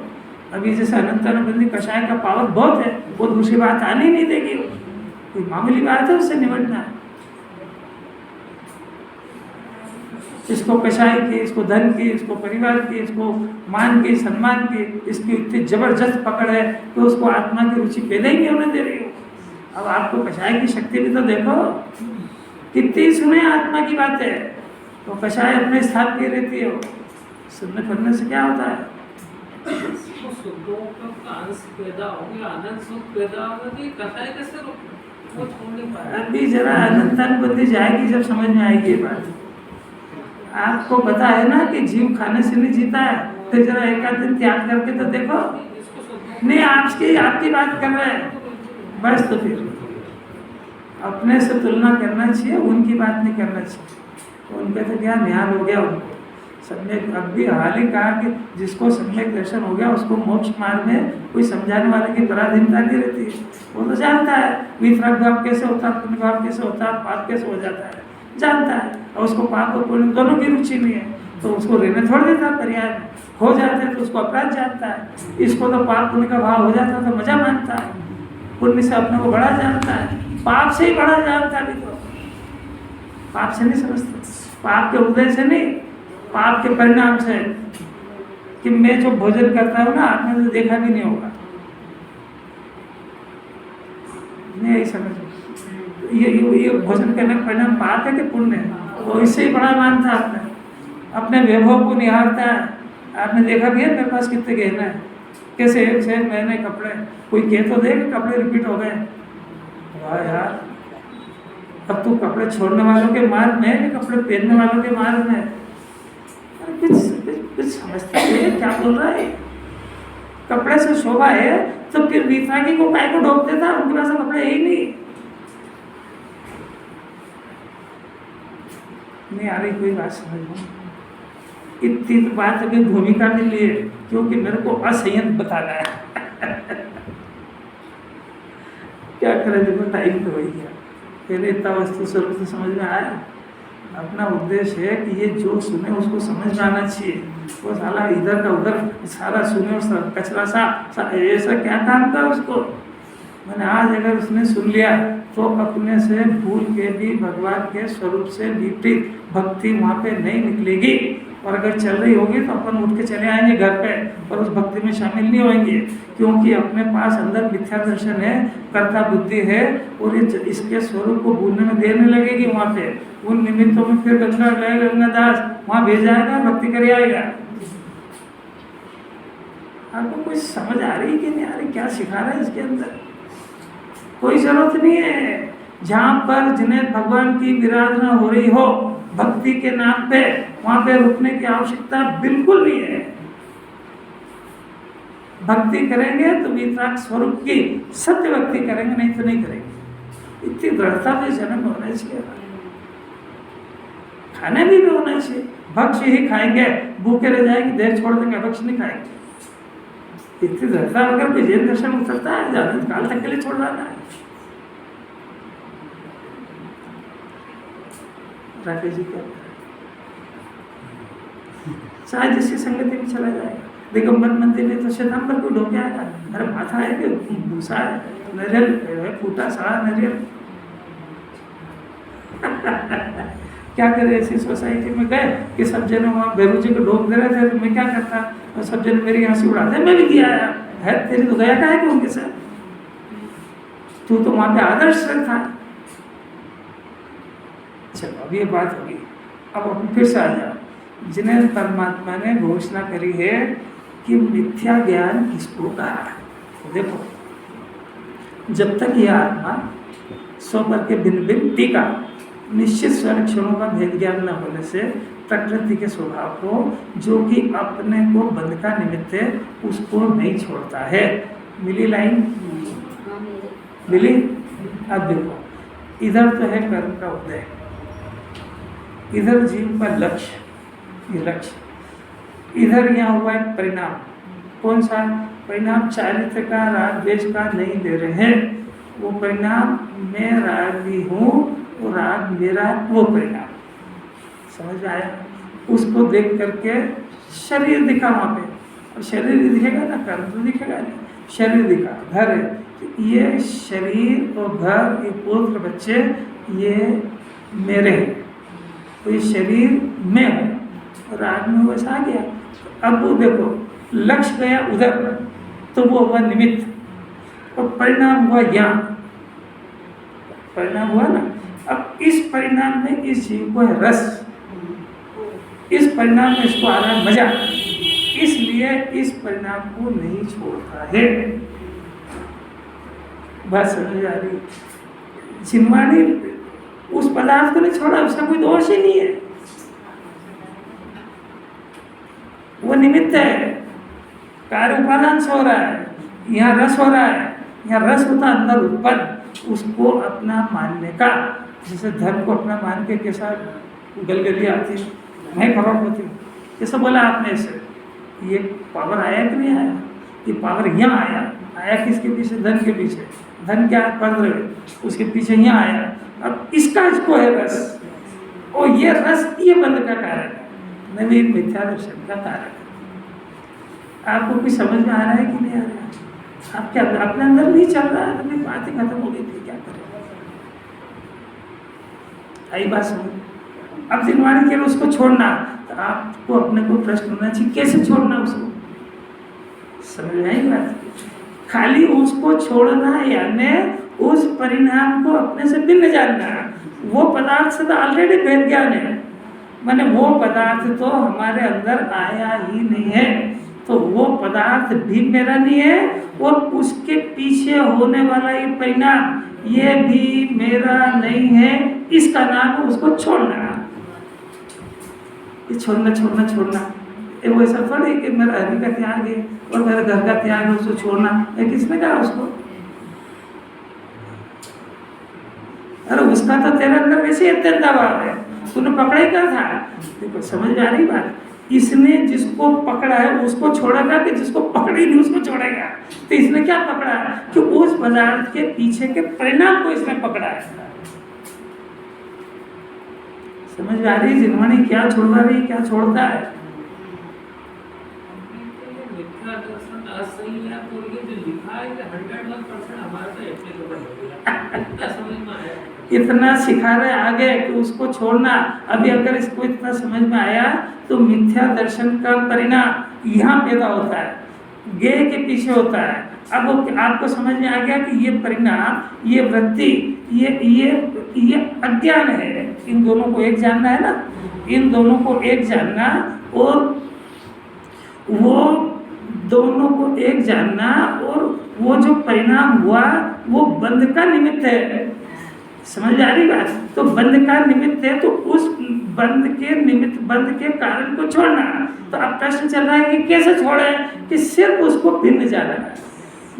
अभी जैसे अनंतानुबंधी कषाय का पावर बहुत है, वो दूसरी बात आनी नहीं देगी। कोई मामूली बात है उससे निपटना। इसको कषाय की, इसको धन की, इसको परिवार की, इसको मान की, सम्मान की, इसकी इतनी जबरदस्त पकड़ है कि उसको आत्मा की रुचि पैदा ही नहीं होने दे रही हो। अब आपको कषाय की शक्ति भी तो देखो, कितनी सुने आत्मा की बातें, तो कषाय अपने स्थान पे रहती है। सुनने पढ़ने से क्या होता है? अभी जरा अनंतानुबंधी जाएगी जब समझ में आएगी ये बात। आपको पता है ना कि जीव खाने से नहीं जीता है, तो जरा एक आध दिन त्याग करके तो देखो। नहीं, आपकी बात कर रहे हैं बस। तो फिर अपने से तुलना करना चाहिए, उनकी बात नहीं करना चाहिए। उनका तो क्या ध्यान हो गया उनको सम्यक। अब भी हाल ही कहा कि जिसको सम्यक दर्शन हो गया उसको मोक्ष मार्ग में कोई समझाने वाले की पराधीनता नहीं रहती है। वो तो जानता है वितराग भाव कैसे होता है, पुण्य भाव कैसे होता है, पाप कैसे हो जाता है, जानता है। और उसको पाप और पुण्य दोनों की रुचि नहीं है, तो उसको रहने थोड़ देता पर्याय में। हो जाते हैं तो उसको अपराध जानता है। इसको तो पाप पुण्य का भाव हो जाता है तो मजा मानता है, पुण्य से अपने को बड़ा जानता है, पाप से ही बड़ा जानता है। भी तो पाप से नहीं समझता, पाप के उदय से नहीं, पाप के परिणाम से। कि मैं जो भोजन करता हूँ ना, आपने तो देखा भी नहीं होगा, नहीं यही समझ। ये भोजन करने का परिणाम पाप है कि पुण्य है? तो इससे ही बड़ा मानता है अपने वैभव को निहारता है। आपने देखा भी है मेरे पास कितने गहना है, कैसे एक से नए नए कपड़े। कोई कह तो दे कि कपड़े रिपीट हो गए, वाह यार, अब तू कपड़े छोड़ने वालों के मार्ग में है कि कपड़े पहनने वालों के मार्ग में? कुछ समझते हैं क्या बोल रहा है? कपड़े से शोभा है तो फिर वितरागी को काय को ढोक देता, उनके पास कपड़े है ही नहीं आ रही कोई बात समझ में? इतनी तो बात अभी भूमिका के लिए, क्योंकि मेरे को असंयत बताना है। क्या करें, देखो टाइम तो हो ही गया। पहले इतना वस्तु स्वरूप तो समझ में आया। अपना उद्देश्य है कि ये जो सुने उसको समझ में आना चाहिए। वो साला इधर का उधर सारा सुने और कचरा सा ऐसा क्या काम था उसको। मैंने आज अगर उसने सुन लिया तो अपने से भूल के भी भगवान के स्वरूप से विपरीत भक्ति वहाँ पे नहीं निकलेगी। और अगर चल रही होगी तो अपन उठ के चले आएंगे घर पे और उस भक्ति में शामिल नहीं होंगे, क्योंकि अपने पास अंदर मिथ्या दर्शन है, कर्ता बुद्धि है, और इसके स्वरूप को भूलने में देर नहीं लगेगी। वहाँ पे उन निमित्तों में फिर गंगादास वहाँ भेज जाएगा, भक्ति कर आएगा। आपको कुछ समझ आ रही कि नहीं आ रही, क्या सिखा रहा है इसके अंदर? कोई जरूरत नहीं है। जहाँ पर जिन्हें भगवान की विराधना हो रही हो भक्ति के नाम पे, वहाँ पे रुकने की आवश्यकता बिल्कुल नहीं है। भक्ति करेंगे तो वितराग स्वरूप की सत्य भक्ति करेंगे, नहीं तो नहीं करेंगे। इतनी दृढ़ता पे जन्म होना चाहिए। खाने भी होना चाहिए। भक्ष ही खाएंगे, भूखे रह जाएंगे, देह छोड़ देंगे, भक्ष नहीं खाएंगे। इतनी दृढ़ता अगर कोई जैन दर्शन उतरता है, ज्यादा काल तक के लिए छोड़ रहा है। राकेश जी क्या शायद जिसकी संगति में चला जाएगा। दिगंबर मंदिर में तो श्वेतांबर को ढोके आएगा, अरे माथा है कि भूसा है, नरियल फूटा सड़ा नरियल। क्या करे, ऐसी सोसाइटी में गए कि सब जन वहाँ बेरू जी को ढोक दे रहे थे, तो मैं क्या करता, और सब जन मेरी हंसी उड़ाते, मैं भी दिया है तेरी तो गया का है कि उनके साथ, तू तो वहाँ पे आदर्श था। चलो अब ये बात होगी। अब अपन फिर से आ जाओ। जिन्हें परमात्मा ने घोषणा करी है कि मिथ्या ज्ञान किसको कहा। देखो, जब तक यह आत्मा सौ पर के भिन्न भिन्न टीका निश्चित स्वलक्षणों का भेद ज्ञान न होने से प्रकृति के स्वभाव को, जो कि अपने को बंध का निमित्त है, उसको नहीं छोड़ता है। मिली लाइन? मिली? अब देखो, इधर तो है कर्म का उदय, इधर जीव का लक्ष्य, ये लक्ष्य, इधर यहाँ हुआ एक परिणाम। कौन सा परिणाम? चारित्र का, राग द्वेष का नहीं दे रहे हैं। वो परिणाम मैं रागी हूँ, वो राग मेरा, वो परिणाम समझ आया। उसको देख करके शरीर दिखा वहाँ पे, और शरीर दिखेगा ना, कर्म तो दिखेगा नहीं। शरीर दिखा, घर है, तो ये शरीर और घर, ये पुत्र बच्चे, ये मेरे हैं, तो ये शरीर में हूँ। राग में वैसा आ गया। अब वो देखो, लक्ष्य गया उधर, तो वो हुआ निमित्त, और परिणाम हुआ यहाँ, परिणाम हुआ ना। अब इस परिणाम में इस जीव को है रस, इस परिणाम में इसको आ रहा है मजा, इसलिए इस परिणाम को नहीं छोड़ता है। बात समझ आ रही? जिनवाणी उस पदार्थ को नहीं छोड़ा, उसका कोई दोष ही नहीं है, वो निमित्त है। कार्य उपादान से हो रहा है, यहाँ रस हो रहा है, यहाँ रस होता अंदर उत्पन्न, उसको अपना मानने का। जैसे धन को अपना मान के कैसा गलगली आती है, मैं करोड़पति हूँ, कैसा बोला आपने इसे, ये पावर आया कि नहीं आया? ये पावर यहाँ आया किसके पीछे? धन के पीछे। धन क्या है? पद, उसके पीछे यहाँ आया। अब इसका इसको है रस, और ये रस ये बंध का कारण है, नवीन मिथ्या दर्शन का कारण है। आपको कुछ समझ में आ रहा है कि नहीं आ रहा है? आप क्या अपने अंदर नहीं चल रहा है? अपनी बात ही खत्म हो गई थी, क्या करें? आई बात समझ। अब जिनवाणी के उसको छोड़ना, तो आपको अपने को प्रश्न होना चाहिए, कैसे छोड़ना उसको? समझ में आई बात? खाली उसको छोड़ना यानी उस परिणाम को अपने से भिन्न जानना। वो पदार्थ से तो ऑलरेडी भेद ज्ञान है, माने वो पदार्थ तो हमारे अंदर आया ही नहीं है, तो वो पदार्थ भी मेरा नहीं है, और उसके पीछे होने वाला ये परिणाम ये भी मेरा नहीं है। इसका नाम है उसको छोड़ना। ये छोड़ना छोड़ना छोड़ना, ये वो ऐसा थोड़ी कि मेरा हरि का त्याग है और मेरे घर का त्याग है, उसको छोड़ना। ये किसने कहा उसको? अरे उसका तो तेरे अंदर वैसे अत्यंत दबाव है, तूने पकड़ा ही क्या था? देखो समझ में आ रही बात? इसने जिसको पकड़ा है उसको छोड़ेगा कि जिसको पकड़ा ही नहीं उसको छोड़ेगा? तो इसने क्या पकड़ा कि उस पदार्थ के पीछे के परिणाम को इसने पकड़ा है। समझ में आ रही है जिनवाणी क्या छोड़वा रही, क्या छोड़ता है? मिथ्या दर्शन असही है, तो ये जो लिखा है 100% हमारे पे एप्लीकेबल हो गया। क्या समझ में आया? इतना सिखा रहे आगे कि उसको छोड़ना। अभी अगर इसको इतना समझ में आया तो मिथ्या दर्शन का परिणाम यहाँ पैदा होता है, गे के पीछे होता है। अब वो आपको समझ में आ गया कि ये परिणाम, ये वृत्ति, ये अज्ञान है। इन दोनों को एक जानना है ना, इन दोनों को एक जानना, और वो दोनों को एक जानना, और वो जो परिणाम हुआ वो बंध का निमित्त है। समझ आ रही बात? तो बंध का निमित्त है, तो उस बंध के निमित्त, बंध के कारण को छोड़ना। तो अब प्रश्न चल रहा है कि कैसे छोड़े, कि सिर्फ उसको भिन्न जाना है।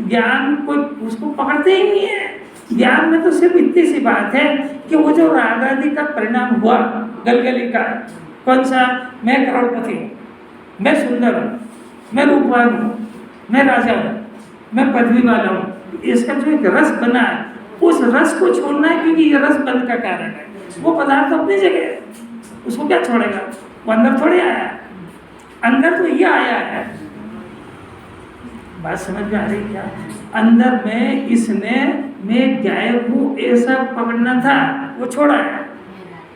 ज्ञान को उसको पकड़ते ही नहीं है। ज्ञान में तो सिर्फ इतनी सी बात है कि वो जो राग आदि का परिणाम हुआ गलगली का, कौन सा? मैं करोड़पति हूँ, मैं सुंदर हूँ, मैं रूपवान हूँ, मैं राजा हूँ, मैं पदवी वाला हूँ, इसका जो एक रस बना है उस रस को छोड़ना है, क्योंकि ये रस बंध का कारण है। वो पदार्थ अपनी जगह है, उसको क्या छोड़ेगा? वो अंदर थोड़े आया है, अंदर तो ये आया है। बात समझ में आ रही क्या? अंदर में इसने मैं गायब हूँ ऐसा पकड़ना था, वो छोड़ा है।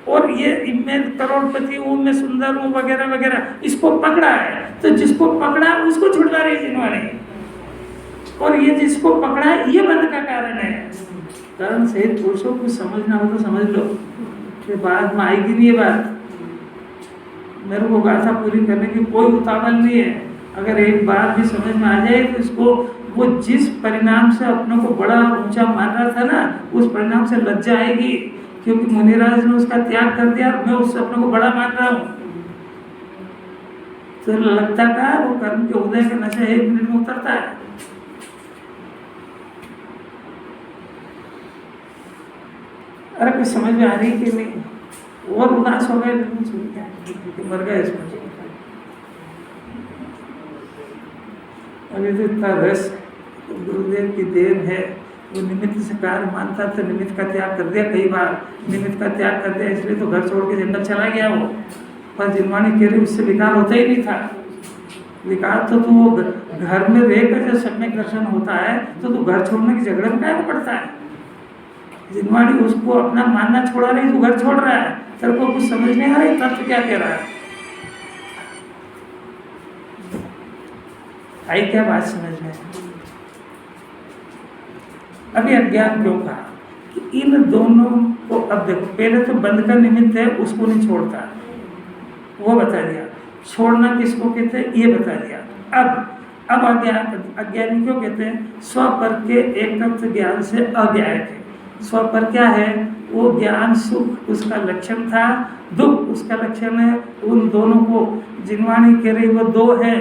और ये मैं करोड़पति हूँ, मैं सुंदर हूँ वगैरह वगैरह, इसको पकड़ा है। तो जिसको पकड़ा उसको छुड़वा रही जिनवाणी, और ये जिसको पकड़ा है ये बंध का कारण है। कारण सहित पुरुषों को समझना हो तो समझ लो, कि बाद में आएगी नहीं ये बात। मेरे को गाथा पूरी करने की कोई उतावल नहीं है। अगर एक बार भी समझ में आ जाए तो इसको, वो जिस परिणाम से अपनों को बड़ा ऊंचा मान रहा था ना, उस परिणाम से लज्जा आएगी, क्योंकि मुनिराज ने उसका त्याग कर दिया और मैं उस अपने को बड़ा मान रहा हूँ। तो लगता का वो कर्म के उदय के नशे 1 मिनट में उतरता है। अरे कुछ समझ में आ रही कि नहीं? और उदास हो गए, मर गए इसमें। अभी तो इतना रस गुरुदेव की देन है। वो निमित्त से कार्य मानता था, निमित्त का त्याग कर दिया। कई बार निमित्त का त्याग कर दिया, इसलिए तो घर छोड़ के जंगल चला गया वो। पर जिनवाणी कह रही उससे विकार होता ही नहीं था। विकार तो तू घर में रहकर जब सम्यक दर्शन होता है तो तू घर छोड़ने की झगड़े में क्या पड़ता है? जिनवाणी उसको अपना मानना छोड़ा रही, तू घर छोड़ रहा है। तेरे को कुछ समझ नहीं आ रही तत्व क्या कह रहा है? आई क्या बात समझ में? अभी अज्ञान क्यों कहा कि इन दोनों को, अब देखो पहले तो बंध का निमित्त है उसको नहीं छोड़ता, वो बता दिया। छोड़ना किसको कहते हैं ये बता दिया। अब अज्ञानी क्यों कहते हैं? स्व पर के एकत्व ज्ञान से अज्ञायक है। स्व पर क्या है? वो ज्ञान सुख उसका लक्षण था, दुख उसका लक्षण है। उन दोनों को जिनवाणी कह रही वो दो है,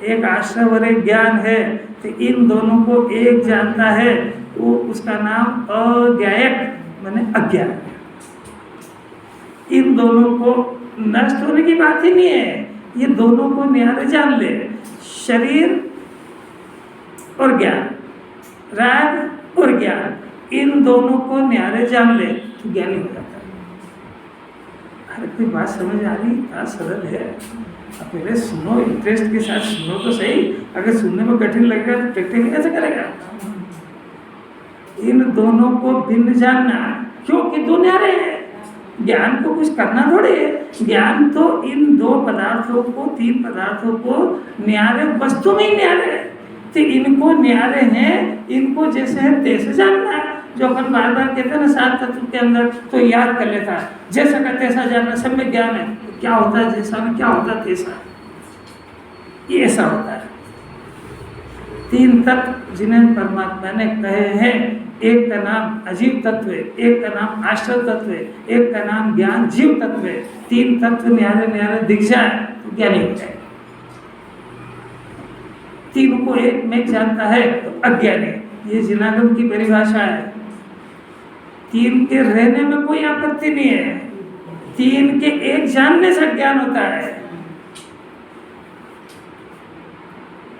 एक आश्रय और एक ज्ञान है। तो इन दोनों को एक जानता है, वो उसका नाम अज्ञायक माने अज्ञान। इन दोनों को नष्ट होने की बात ही नहीं है, ये दोनों को न्यारे जान ले। शरीर और ज्ञान, राग और ज्ञान, इन दोनों को न्यारे जान ले तो ज्ञानी हो जाता है। हर कोई बात समझ आ रही? इतना सरल है। अब पहले सुनो, इंटरेस्ट के साथ सुनो तो सही। अगर सुनने में कठिन लगेगा तो प्रैक्टिकल कैसे करेगा? इन दोनों को भिन्न जानना, क्योंकि दो न्यारे हैं। ज्ञान को कुछ करना थोड़ी है। ज्ञान तो इन दो पदार्थों को, 3 पदार्थों को न्यारे वस्तु में ही न्यारे है। तो इनको न्यारे हैं, इनको जैसे है तैसे जानना है। जो अपन बार बार कहते हैं ना 7 तत्व के अंदर, तो याद कर लेता है। जैसा का तैसा जानना, सब में ज्ञान है। क्या होता है जैसा में, क्या होता है तैसा, ये ऐसा होता है। 3 तत्व जिन्हें परमात्मा ने कहे हैं, एक का नाम अजीव तत्व है, एक का नाम आश्रय तत्व है, एक का नाम ज्ञान जीव तत्व है। 3 तत्व न्यारे न्यारे दिख जाए तो ज्ञानी हो जाए। तीनों को एक में जानता है तो अज्ञानी। ये जिनागम की परिभाषा है। 3 के रहने में कोई आपत्ति नहीं है, 3 के एक जानने से ज्ञान होता है।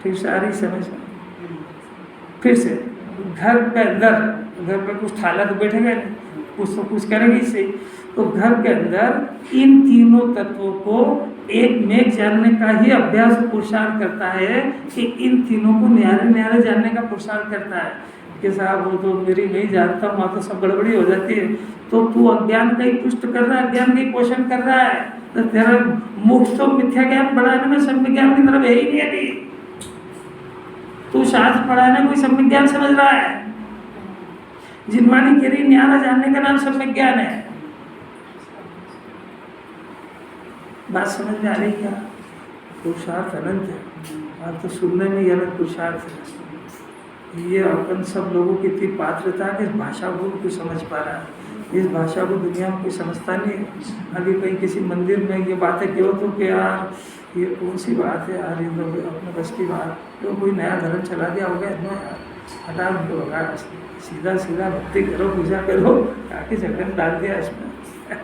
फिर से आ रही समझ में? फिर से घर पे अंदर, घर पे कुछ थाला तो बैठेगा नहीं, कुछ तो कुछ करेंगे इससे। तो घर के अंदर इन तीनों तत्वों को एक में जानने का ही अभ्यास पुरुषार्थ करता है कि इन तीनों को न्यारे न्यारे जानने का पुरुषार्थ करता है कि साहब वो तो मेरी नहीं जानता, वहाँ तो सब गड़बड़ी हो जाती है। तो तू अज्ञान का ही पुष्ट कर रहा है, अज्ञान का ही पोषण कर रहा है। तो तेरा मुख तो मिथ्या ज्ञान बढ़ाने में सम्यक ज्ञान की तरफ है ही नहीं अभी। तू शास्त्र पढ़ाने कोई सम्यक ज्ञान समझ रहा है। जिनवाणी कह रही न्यारा जानने का नाम सम्यक ज्ञान है। बात समझ में आ रही क्या? पुरुषार्थ अनंत है, और तो सुनने में ही अनंत पुरुषार्थ है। ये अपन सब लोगों की इतनी पात्रता है कि इस भाषा को कोई समझ पा रहा है। इस भाषा को दुनिया में कोई समझता नहीं है। अभी कहीं किसी मंदिर में ये बातें क्यों तो कि यार ये कौन सी बात है यार, ये लोग अपने बस की बात, तो कोई नया धर्म चला दिया होगा इतना यार, हटा दो होगा, सीधा सीधा भक्ति करो, पूजा करो, ताकि झगड़न डाल दिया इसमें।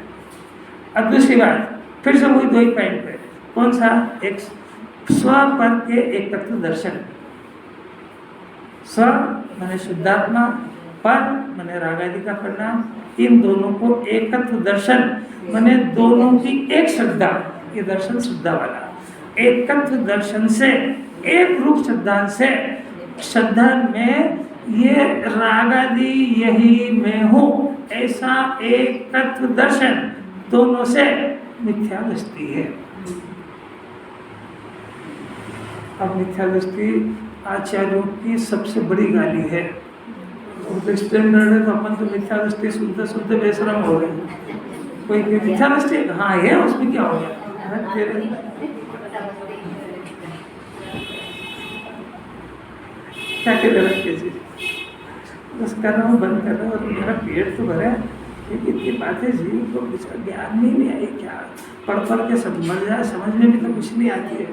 अब दूसरी बात, फिर से वही दो ही पॉइंट पे, कौन सा? एक स्व पर के एकत्व दर्शन। स्व माने शुद्धात्मा, पर माने रागादि का परिणाम, इन दोनों को एकत्व दर्शन माने दोनों की एक श्रद्धा, ये दर्शन श्रद्धा वाला। एकत्व दर्शन से, एक रूप श्रद्धा से, श्रद्धा में ये रागादि यही मैं हूँ, ऐसा एकत्व दर्शन दोनों से मिथ्या दृष्टि है। अब मिथ्या दृष्टि आचार्यों की सबसे बड़ी गाली है। तो स्टैंडर्ड है तो अपन तो मिथ्या दृष्टि सुनते सुनते बेशरम हो गए। कोई मिथ्या दृष्टि हाँ है, उसमें क्या हो गया? क्या गलत चीज बस कर रहा हूँ, बंद कर रहा हूँ, और मेरा पेट तो भरा है, लेकिन ये बातें जीव को कुछ ज्ञान नहीं आई। क्या पढ़ के समझ जाए, समझ में भी तो कुछ नहीं आती है।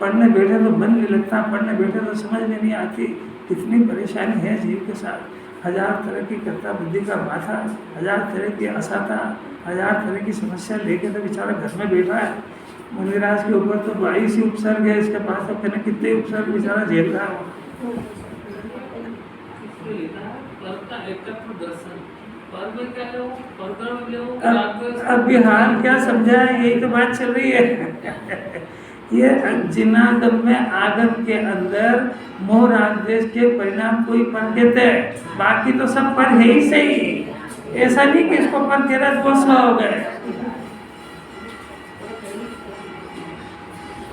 पढ़ने बैठे तो मन नहीं लगता, पढ़ने बैठे तो समझ में नहीं आती। कितनी परेशानी है जीव के साथ। 1000 तरह की कर्ता बुद्धि का माथा, 1000 तरह की असाता, 1000 तरह की समस्या लेके तो बेचारा घर में बैठा है। मुनिराज के ऊपर तो 22 ही उपसर्ग है, इसके पास तो कहना कितने उपसर्ग बेचारा झेल रहा है। अब बिहार क्या समझा है, यही तो बात चल रही है। ये जिनागम में आगम के अंदर मोह राग देश के परिणाम कोई पर कहते हैं, बाकी तो सब पर है ही सही। ऐसा नहीं कि इसको पर तेरा दोष हो गए।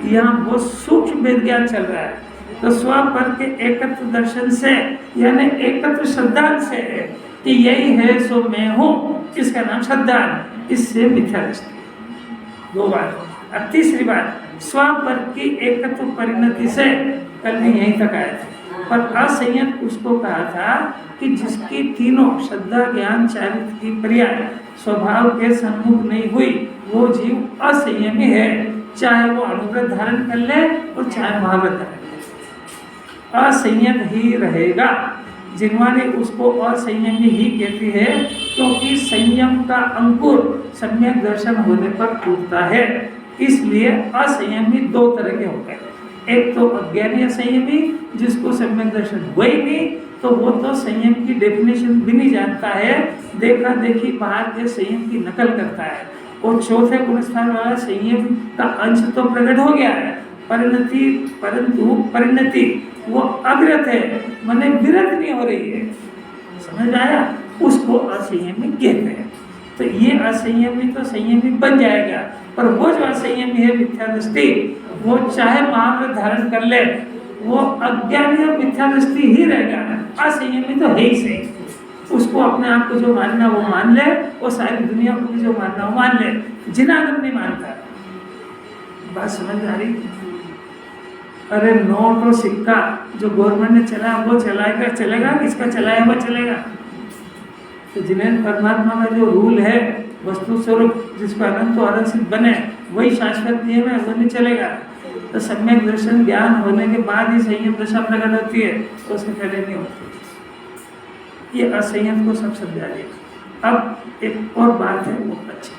यहाँ बहुत सूक्ष्म विज्ञान चल रहा है। तो स्व पर के एकत्व दर्शन से, यानी एकत्व श्रद्धा से कि यही है सो मैं हूँ, इसका नाम श्रद्धा, इससे मिथ्या दृष्टि। 2 बात। अब तीसरी बात, स्व पर की एकत्व परिणति से, कल मैं यहीं तक आया था, पर असंयत उसको कहा था कि जिसकी तीनों श्रद्धा ज्ञान चारित्र की पर्याय स्वभाव के सम्मुख नहीं हुई, वो जीव असंयमी है, चाहे वो अनुव्रत धारण कर ले और चाहे महाव्रत धारण कर ले, असंयत ही रहेगा। जिनवाणी उसको असंयमी ही कहती है, क्योंकि संयम का अंकुर सम्यक दर्शन होने पर टूटता है। इसलिए असंयमी 2 तरह के होते हैं। एक तो अज्ञानी असंयमी, जिसको सम्यक दर्शन हुआ ही नहीं, तो वो तो संयम की डेफिनेशन भी नहीं जानता है, देखा देखी बाहर के संयम की नकल करता है। और चौथे गुण स्थान वाला संयम का अंश तो प्रकट हो गया है, परंतु परिणति वो अविरत है, माने विरत नहीं हो रही है। समझ आया? उसको असंयमी कहते हैं। तो ये असंयमी तो संयमी बन जाएगा, पर वो जो असंयमी है मिथ्या दृष्टि, वो चाहे महाव्रत धारण कर ले, वो अज्ञानी और मिथ्या दृष्टि ही रहेगा। असंयमी तो है ही सही। उसको अपने आप को जो मानना वो मान ले, और सारी दुनिया को भी जो मानना वो मान ले। जिनागम नहीं मानता। बात समझ आ रही? अरे नोट और सिक्का जो गवर्नमेंट ने चलाया वो चलेगा, किसका चलाया हुआ चलेगा। तो जिन्हें परमात्मा का जो रूल है, वस्तु स्वरूप जिसको अनंत और अनंत बने, वही शाश्वत नियम है, वो नहीं चलेगा। तो सम्यक दर्शन ज्ञान होने के बाद ही संयम दशा प्रकट होती है, तो उससे पहले नहीं होती। ये असंयम को सब समझा दिया। अब एक और बात है वो अच्छी,